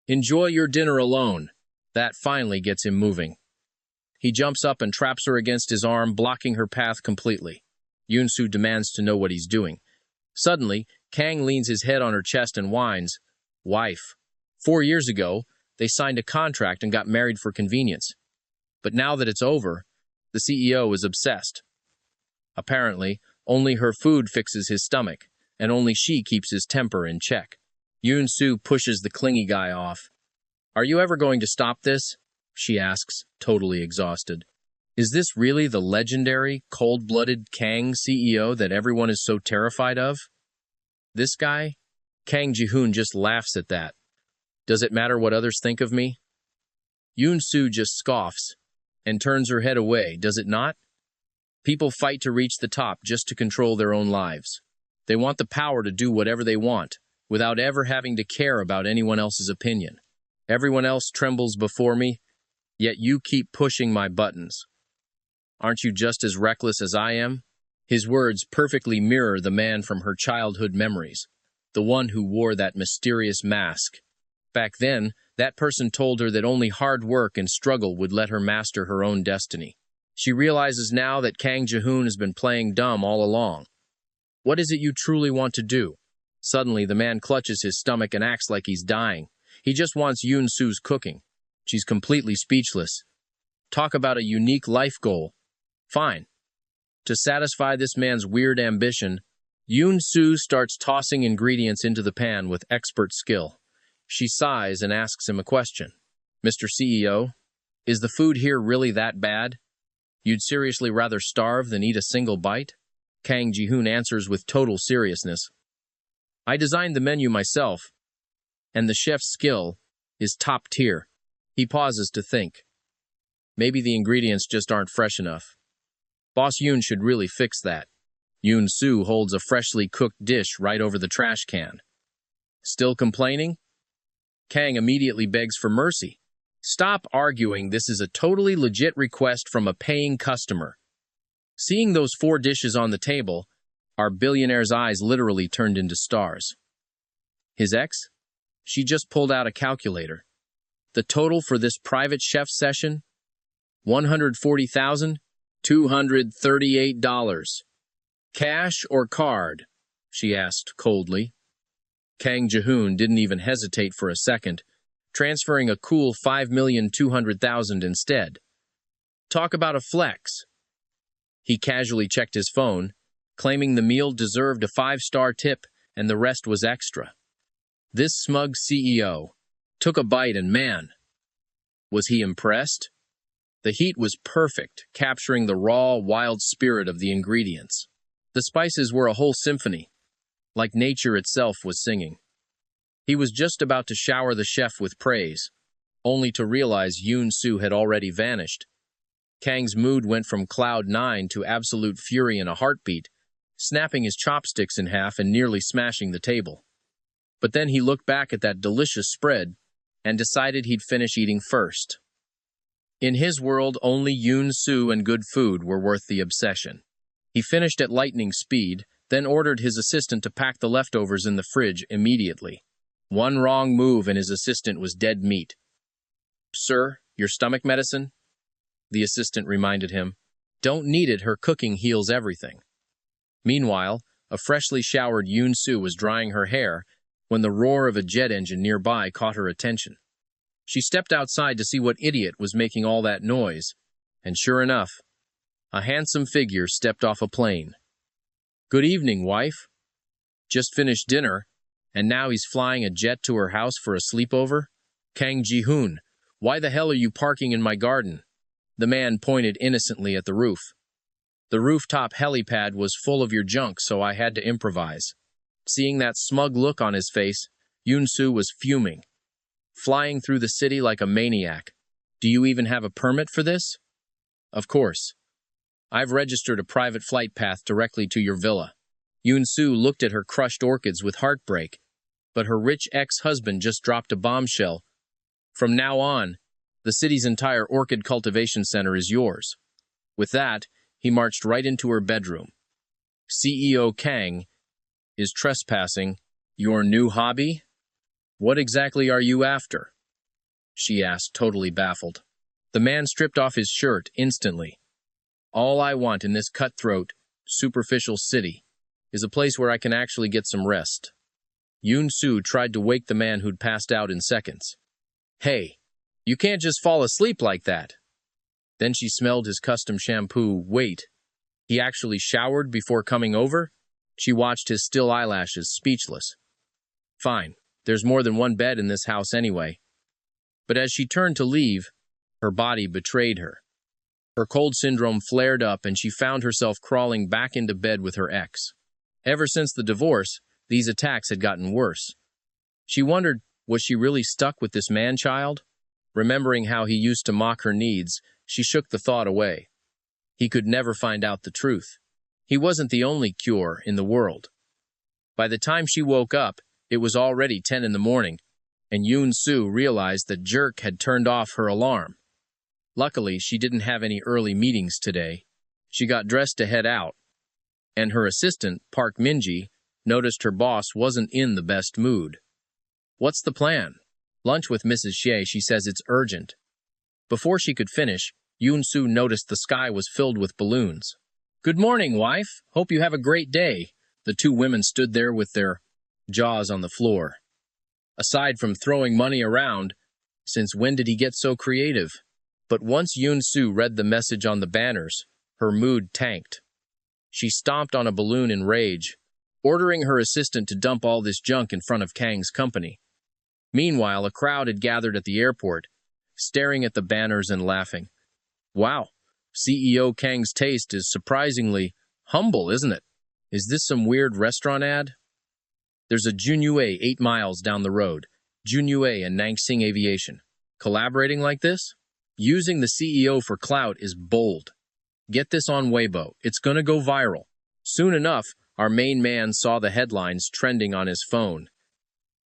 Enjoy your dinner alone." That finally gets him moving. He jumps up and traps her against his arm, blocking her path completely. Yoon Soo demands to know what he's doing. Suddenly, Kang leans his head on her chest and whines, "Wife. 4 years ago, they signed a contract and got married for convenience. But now that it's over, the CEO is obsessed. Apparently, only her food fixes his stomach, and only she keeps his temper in check." Yoon-soo pushes the clingy guy off. "Are you ever going to stop this?" she asks, totally exhausted. Is this really the legendary, cold-blooded Kang CEO that everyone is so terrified of? This guy? Kang Ji-hoon just laughs at that. Does it matter what others think of me? Yoon-soo just scoffs and turns her head away, does it not? People fight to reach the top just to control their own lives. They want the power to do whatever they want, without ever having to care about anyone else's opinion. Everyone else trembles before me, yet you keep pushing my buttons. Aren't you just as reckless as I am? His words perfectly mirror the man from her childhood memories, the one who wore that mysterious mask. Back then, that person told her that only hard work and struggle would let her master her own destiny. She realizes now that Kang Ji-hoon has been playing dumb all along. What is it you truly want to do? Suddenly, the man clutches his stomach and acts like he's dying. He just wants Yoon-soo's cooking. She's completely speechless. Talk about a unique life goal. Fine. To satisfy this man's weird ambition, Yoon-soo starts tossing ingredients into the pan with expert skill. She sighs and asks him a question. "Mr. CEO, is the food here really that bad? You'd seriously rather starve than eat a single bite?" Kang Ji-hoon answers with total seriousness. "I designed the menu myself, and the chef's skill is top tier." He pauses to think. Maybe the ingredients just aren't fresh enough. Boss Yoon should really fix that. Yoon-soo holds a freshly cooked dish right over the trash can. Still complaining? Kang immediately begs for mercy. "Stop arguing, this is a totally legit request from a paying customer." Seeing those 4 dishes on the table, our billionaire's eyes literally turned into stars. His ex? She just pulled out a calculator. The total for this private chef session? $140,238. Cash or card? She asked coldly. Kang Ji-hoon didn't even hesitate for a second, transferring a cool $5,200,000 instead. Talk about a flex. He casually checked his phone, claiming the meal deserved a 5-star tip and the rest was extra. This smug CEO took a bite and man, was he impressed? The heat was perfect, capturing the raw, wild spirit of the ingredients. The spices were a whole symphony, like nature itself was singing. He was just about to shower the chef with praise, only to realize Yoon-soo had already vanished. Kang's mood went from cloud 9 to absolute fury in a heartbeat, snapping his chopsticks in half and nearly smashing the table. But then he looked back at that delicious spread and decided he'd finish eating first. In his world, only Yoon-soo and good food were worth the obsession. He finished at lightning speed, then ordered his assistant to pack the leftovers in the fridge immediately. One wrong move and his assistant was dead meat. "Sir, your stomach medicine?" The assistant reminded him. "Don't need it, her cooking heals everything." Meanwhile, a freshly showered Yoon-soo was drying her hair when the roar of a jet engine nearby caught her attention. She stepped outside to see what idiot was making all that noise, and sure enough, a handsome figure stepped off a plane. "Good evening, wife. Just finished dinner, and now he's flying a jet to her house for a sleepover? Kang Ji-hoon, why the hell are you parking in my garden?" The man pointed innocently at the roof. "The rooftop helipad was full of your junk, so I had to improvise." Seeing that smug look on his face, Yoon-soo was fuming. "Flying through the city like a maniac. Do you even have a permit for this?" "Of course. I've registered a private flight path directly to your villa." Yoon-soo looked at her crushed orchids with heartbreak, but her rich ex-husband just dropped a bombshell. "From now on, the city's entire orchid cultivation center is yours." With that, he marched right into her bedroom. "CEO Kang is trespassing. Your new hobby? What exactly are you after?" she asked, totally baffled. The man stripped off his shirt instantly. "All I want in this cutthroat, superficial city is a place where I can actually get some rest. Yoon-soo tried to wake the man who'd passed out in seconds. Hey, you can't just fall asleep like that. Then she smelled his custom shampoo. Wait, he actually showered before coming over? She watched his still eyelashes, speechless. Fine, there's more than one bed in this house anyway. But as she turned to leave, her body betrayed her. Her cold syndrome flared up and she found herself crawling back into bed with her ex. Ever since the divorce, these attacks had gotten worse. She wondered, was she really stuck with this man-child? Remembering how he used to mock her needs, she shook the thought away. He could never find out the truth. He wasn't the only cure in the world. By the time she woke up, it was already 10 in the morning, and Yoon-soo realized that Jerk had turned off her alarm. Luckily, she didn't have any early meetings today. She got dressed to head out, and her assistant, Park Min-ji, noticed her boss wasn't in the best mood. What's the plan? Lunch with Mrs. Shea, she says it's urgent. Before she could finish, Yoon-soo noticed the sky was filled with balloons. Good morning, wife. Hope you have a great day. The two women stood there with their jaws on the floor. Aside from throwing money around, since when did he get so creative? But once Yoon-soo read the message on the banners, her mood tanked. She stomped on a balloon in rage, ordering her assistant to dump all this junk in front of Kang's company. Meanwhile, a crowd had gathered at the airport, staring at the banners and laughing. Wow, CEO Kang's taste is surprisingly humble, isn't it? Is this some weird restaurant ad? There's a Junyue 8 miles down the road, Junyue and Nangsing Aviation. Collaborating like this? Using the CEO for clout is bold. Get this on Weibo. It's gonna go viral. Soon enough, our main man saw the headlines trending on his phone.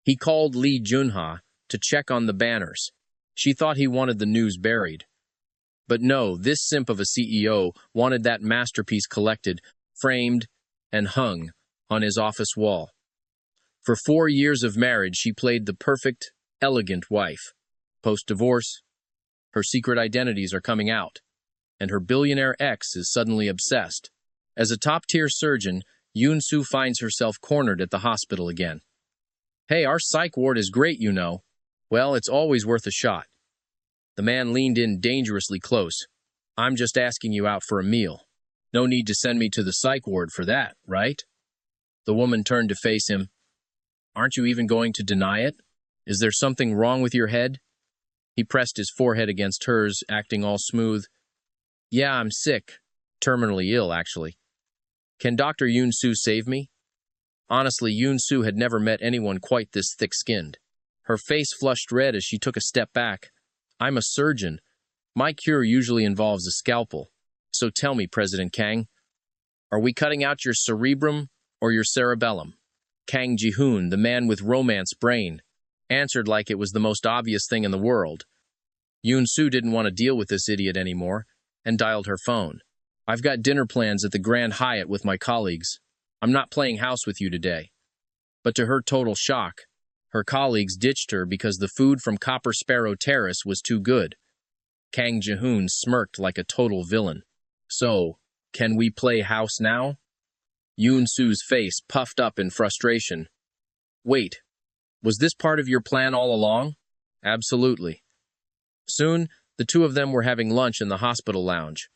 He called Lee Junha to check on the banners. She thought he wanted the news buried. But no, this simp of a CEO wanted that masterpiece collected, framed, and hung on his office wall. For 4 years of marriage, she played the perfect, elegant wife. Post-divorce, her secret identities are coming out, and her billionaire ex is suddenly obsessed. As a top-tier surgeon, Yoon-soo finds herself cornered at the hospital again. Hey, our psych ward is great, you know. Well, it's always worth a shot. The man leaned in dangerously close. I'm just asking you out for a meal. No need to send me to the psych ward for that, right? The woman turned to face him. Aren't you even going to deny it? Is there something wrong with your head? He pressed his forehead against hers, acting all smooth. Yeah, I'm sick. Terminally ill, actually. Can Dr. Yoon-soo save me? Honestly, Yoon-soo had never met anyone quite this thick-skinned. Her face flushed red as she took a step back. I'm a surgeon. My cure usually involves a scalpel. So tell me, President Kang, are we cutting out your cerebrum or your cerebellum? Kang Ji-hoon, the man with romance brain, answered like it was the most obvious thing in the world. Yoon-soo didn't want to deal with this idiot anymore and dialed her phone. I've got dinner plans at the Grand Hyatt with my colleagues. I'm not playing house with you today. But to her total shock, her colleagues ditched her because the food from Copper Sparrow Terrace was too good. Kang Ji-hoon smirked like a total villain. So, can we play house now? Yoon-soo's face puffed up in frustration. Wait, was this part of your plan all along? Absolutely. Soon, the two of them were having lunch in the hospital lounge.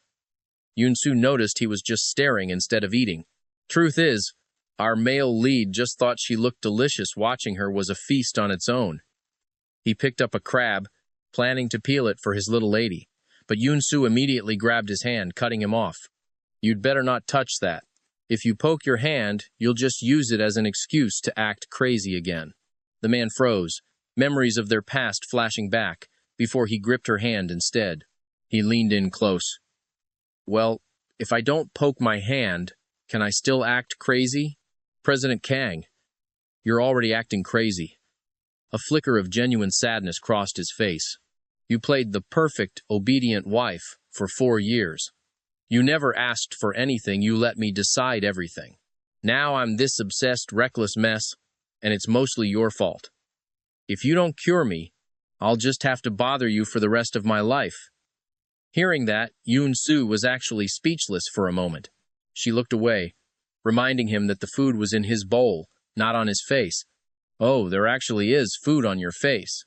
Yoon-soo noticed he was just staring instead of eating. Truth is, our male lead just thought she looked delicious. Watching her was a feast on its own. He picked up a crab, planning to peel it for his little lady, but Yoon-soo immediately grabbed his hand, cutting him off. You'd better not touch that. If you poke your hand, you'll just use it as an excuse to act crazy again. The man froze, memories of their past flashing back, before he gripped her hand instead. He leaned in close. Well, if I don't poke my hand, can I still act crazy? President Kang, you're already acting crazy. A flicker of genuine sadness crossed his face. You played the perfect, obedient wife for 4 years. You never asked for anything, you let me decide everything. Now I'm this obsessed, reckless mess, and it's mostly your fault. If you don't cure me, I'll just have to bother you for the rest of my life. Hearing that, Yoon-soo was actually speechless for a moment. She looked away, reminding him that the food was in his bowl, not on his face. Oh, there actually is food on your face.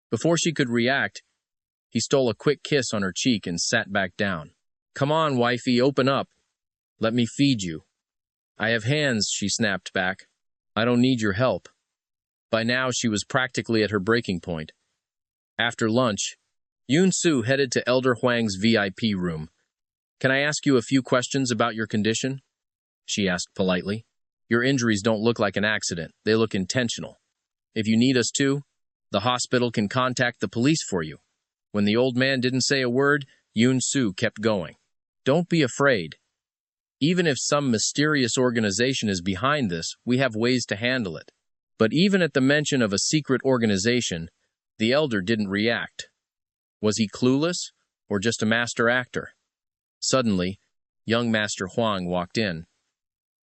Before she could react, he stole a quick kiss on her cheek and sat back down. Come on, wifey, open up. Let me feed you. I have hands, she snapped back. I don't need your help. By now, she was practically at her breaking point. After lunch, Yun-Soo headed to Elder Huang's VIP room. Can I ask you a few questions about your condition? She asked politely. Your injuries don't look like an accident. They look intentional. If you need us to, the hospital can contact the police for you. When the old man didn't say a word, Yun-Soo kept going. Don't be afraid. Even if some mysterious organization is behind this, we have ways to handle it. But even at the mention of a secret organization, the elder didn't react. Was he clueless, or just a master actor? Suddenly, young Master Huang walked in.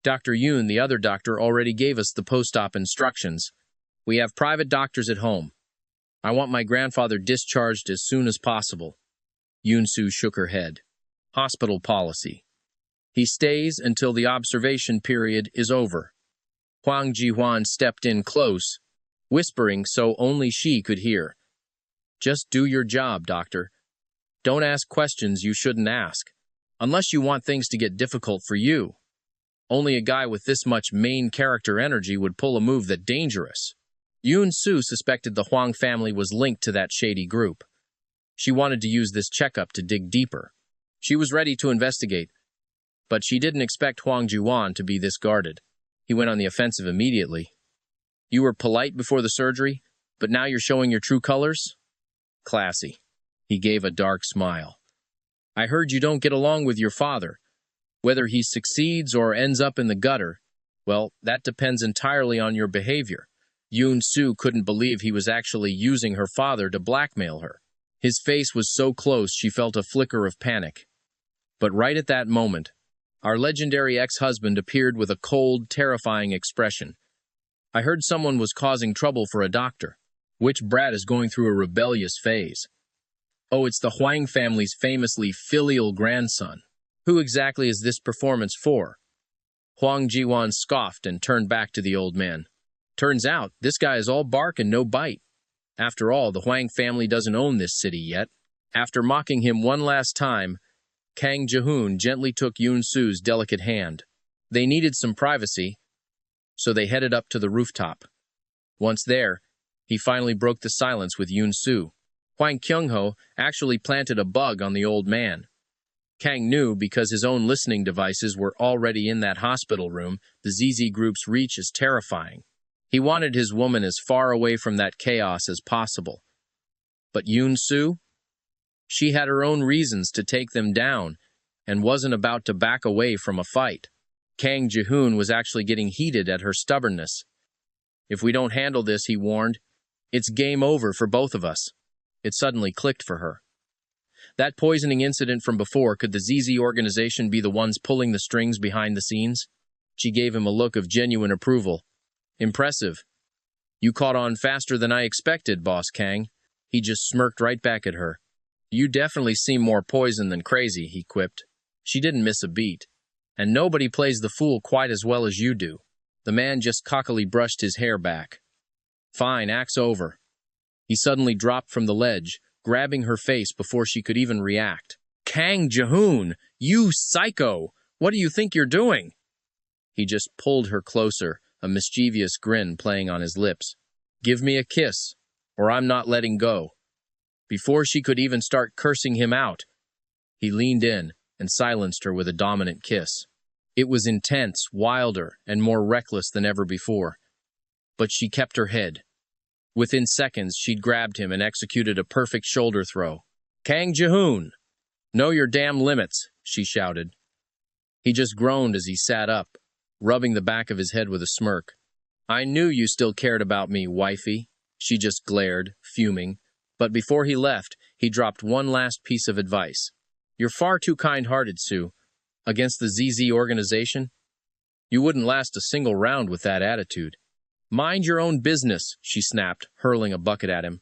Dr. Yun, the other doctor, already gave us the post-op instructions. We have private doctors at home. I want my grandfather discharged as soon as possible. Yun-Soo shook her head. Hospital policy. He stays until the observation period is over. Huang Jihuan stepped in close, whispering so only she could hear. Just do your job, doctor. Don't ask questions you shouldn't ask, unless you want things to get difficult for you. Only a guy with this much main character energy would pull a move that dangerous. Yun-Soo suspected the Huang family was linked to that shady group. She wanted to use this checkup to dig deeper. She was ready to investigate, but she didn't expect Huang Jihuan to be this guarded. He went on the offensive immediately. You were polite before the surgery, but now you're showing your true colors? Classy. He gave a dark smile. I heard you don't get along with your father. Whether he succeeds or ends up in the gutter, well, that depends entirely on your behavior. Yun-Soo couldn't believe he was actually using her father to blackmail her. His face was so close she felt a flicker of panic. But right at that moment, our legendary ex-husband appeared with a cold, terrifying expression. I heard someone was causing trouble for a doctor. Which brat is going through a rebellious phase? Oh, it's the Huang family's famously filial grandson. Who exactly is this performance for? Huang Jihuan scoffed and turned back to the old man. Turns out, this guy is all bark and no bite. After all, the Huang family doesn't own this city yet. After mocking him one last time, Kang Jihoon gently took Yun-Soo's delicate hand. They needed some privacy, so they headed up to the rooftop. Once there, he finally broke the silence with Yun-Soo. Huang Kyung-ho actually planted a bug on the old man. Kang knew because his own listening devices were already in that hospital room, the ZZ Group's reach is terrifying. He wanted his woman as far away from that chaos as possible. But Yun-Soo? She had her own reasons to take them down and wasn't about to back away from a fight. Kang Jihoon was actually getting heated at her stubbornness. If we don't handle this, he warned, it's game over for both of us. It suddenly clicked for her. That poisoning incident from before, could the ZZ organization be the ones pulling the strings behind the scenes? She gave him a look of genuine approval. Impressive. You caught on faster than I expected, Boss Kang. He just smirked right back at her. You definitely seem more poison than crazy, he quipped. She didn't miss a beat. And nobody plays the fool quite as well as you do. The man just cockily brushed his hair back. Fine, act's over. He suddenly dropped from the ledge, grabbing her face before she could even react. Kang Jihoon, you psycho! What do you think you're doing? He just pulled her closer, a mischievous grin playing on his lips. Give me a kiss, or I'm not letting go. Before she could even start cursing him out, he leaned in and silenced her with a dominant kiss. It was intense, wilder, and more reckless than ever before. But she kept her head. Within seconds, she'd grabbed him and executed a perfect shoulder throw. Kang Jihoon! Know your damn limits, she shouted. He just groaned as he sat up, rubbing the back of his head with a smirk. I knew you still cared about me, wifey. She just glared, fuming. But before he left, he dropped one last piece of advice. You're far too kind-hearted, Sue. Against the ZZ organization? You wouldn't last a single round with that attitude. Mind your own business, she snapped, hurling a bucket at him.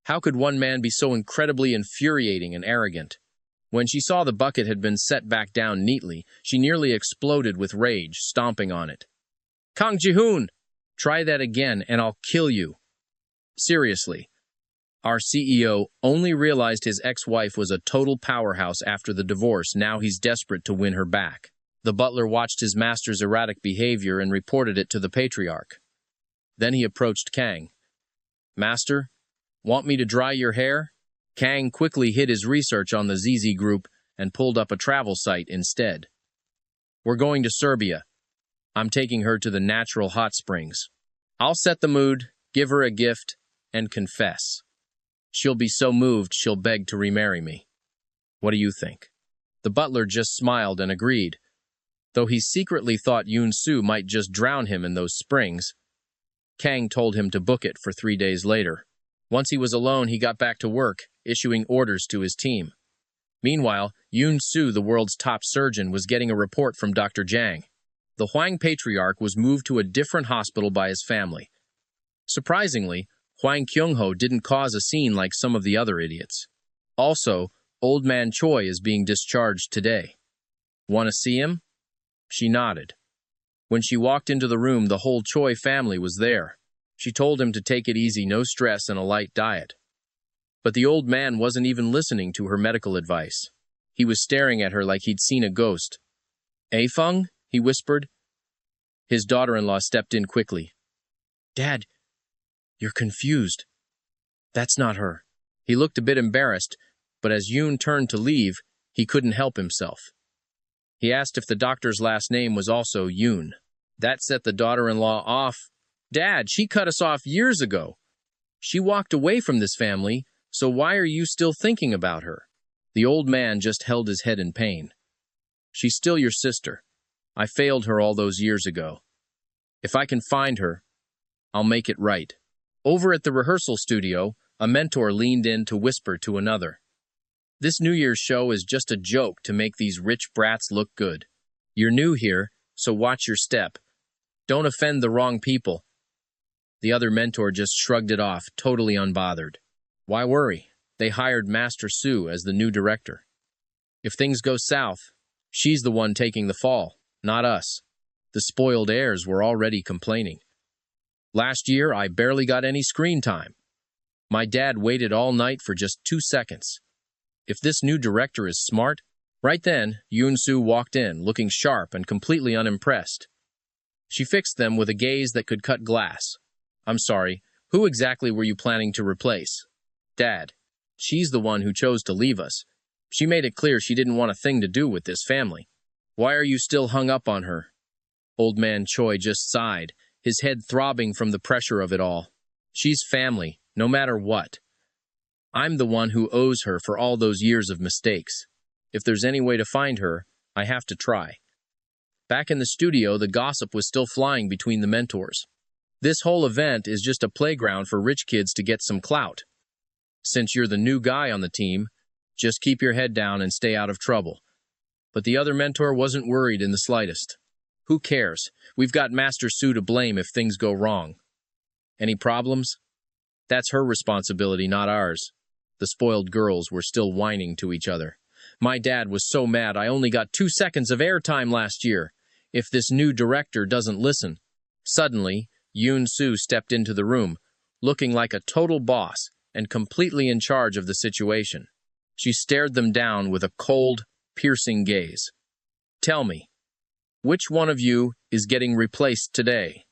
How could one man be so incredibly infuriating and arrogant? When she saw the bucket had been set back down neatly, she nearly exploded with rage, stomping on it. Kang Ji-hoon! Try that again and I'll kill you. Seriously. Our CEO only realized his ex-wife was a total powerhouse after the divorce. Now he's desperate to win her back. The butler watched his master's erratic behavior and reported it to the patriarch. Then he approached Kang. Master, want me to dry your hair? Kang quickly hid his research on the ZZ group and pulled up a travel site instead. We're going to Serbia. I'm taking her to the natural hot springs. I'll set the mood, give her a gift, and confess. She'll be so moved she'll beg to remarry me. What do you think? The butler just smiled and agreed. Though he secretly thought Yoon-soo might just drown him in those springs, Kang told him to book it for 3 days later. Once he was alone, he got back to work, issuing orders to his team. Meanwhile, Yoon-soo, the world's top surgeon, was getting a report from Dr. Jang. The Hwang patriarch was moved to a different hospital by his family. Surprisingly, Hwang Kyung-ho didn't cause a scene like some of the other idiots. Also, Old Man Choi is being discharged today. Want to see him? She nodded. When she walked into the room, the whole Choi family was there. She told him to take it easy, no stress, and a light diet. But the old man wasn't even listening to her medical advice. He was staring at her like he'd seen a ghost. Fung? He whispered. His daughter-in-law stepped in quickly. Dad, you're confused. That's not her. He looked a bit embarrassed, but as Yoon turned to leave, he couldn't help himself. He asked if the doctor's last name was also Yoon. That set the daughter-in-law off. Dad, she cut us off years ago. She walked away from this family, so why are you still thinking about her? The old man just held his head in pain. She's still your sister. I failed her all those years ago. If I can find her, I'll make it right. Over at the rehearsal studio, a mentor leaned in to whisper to another. This New Year's show is just a joke to make these rich brats look good. You're new here, so watch your step. Don't offend the wrong people. The other mentor just shrugged it off, totally unbothered. Why worry? They hired Master Sue as the new director. If things go south, she's the one taking the fall, not us. The spoiled heirs were already complaining. Last year, I barely got any screen time. My dad waited all night for just 2 seconds. If this new director is smart... Right then, Yoon-soo walked in, looking sharp and completely unimpressed. She fixed them with a gaze that could cut glass. I'm sorry, who exactly were you planning to replace? Dad. She's the one who chose to leave us. She made it clear she didn't want a thing to do with this family. Why are you still hung up on her? Old Man Choi just sighed, his head throbbing from the pressure of it all. She's family, no matter what. I'm the one who owes her for all those years of mistakes. If there's any way to find her, I have to try. Back in the studio, the gossip was still flying between the mentors. This whole event is just a playground for rich kids to get some clout. Since you're the new guy on the team, just keep your head down and stay out of trouble. But the other mentor wasn't worried in the slightest. Who cares? We've got Master Sue to blame if things go wrong. Any problems? That's her responsibility, not ours. The spoiled girls were still whining to each other. My dad was so mad I only got 2 seconds of airtime last year. If this new director doesn't listen. Suddenly, Yoon-soo stepped into the room, looking like a total boss and completely in charge of the situation. She stared them down with a cold, piercing gaze. Tell me, which one of you is getting replaced today?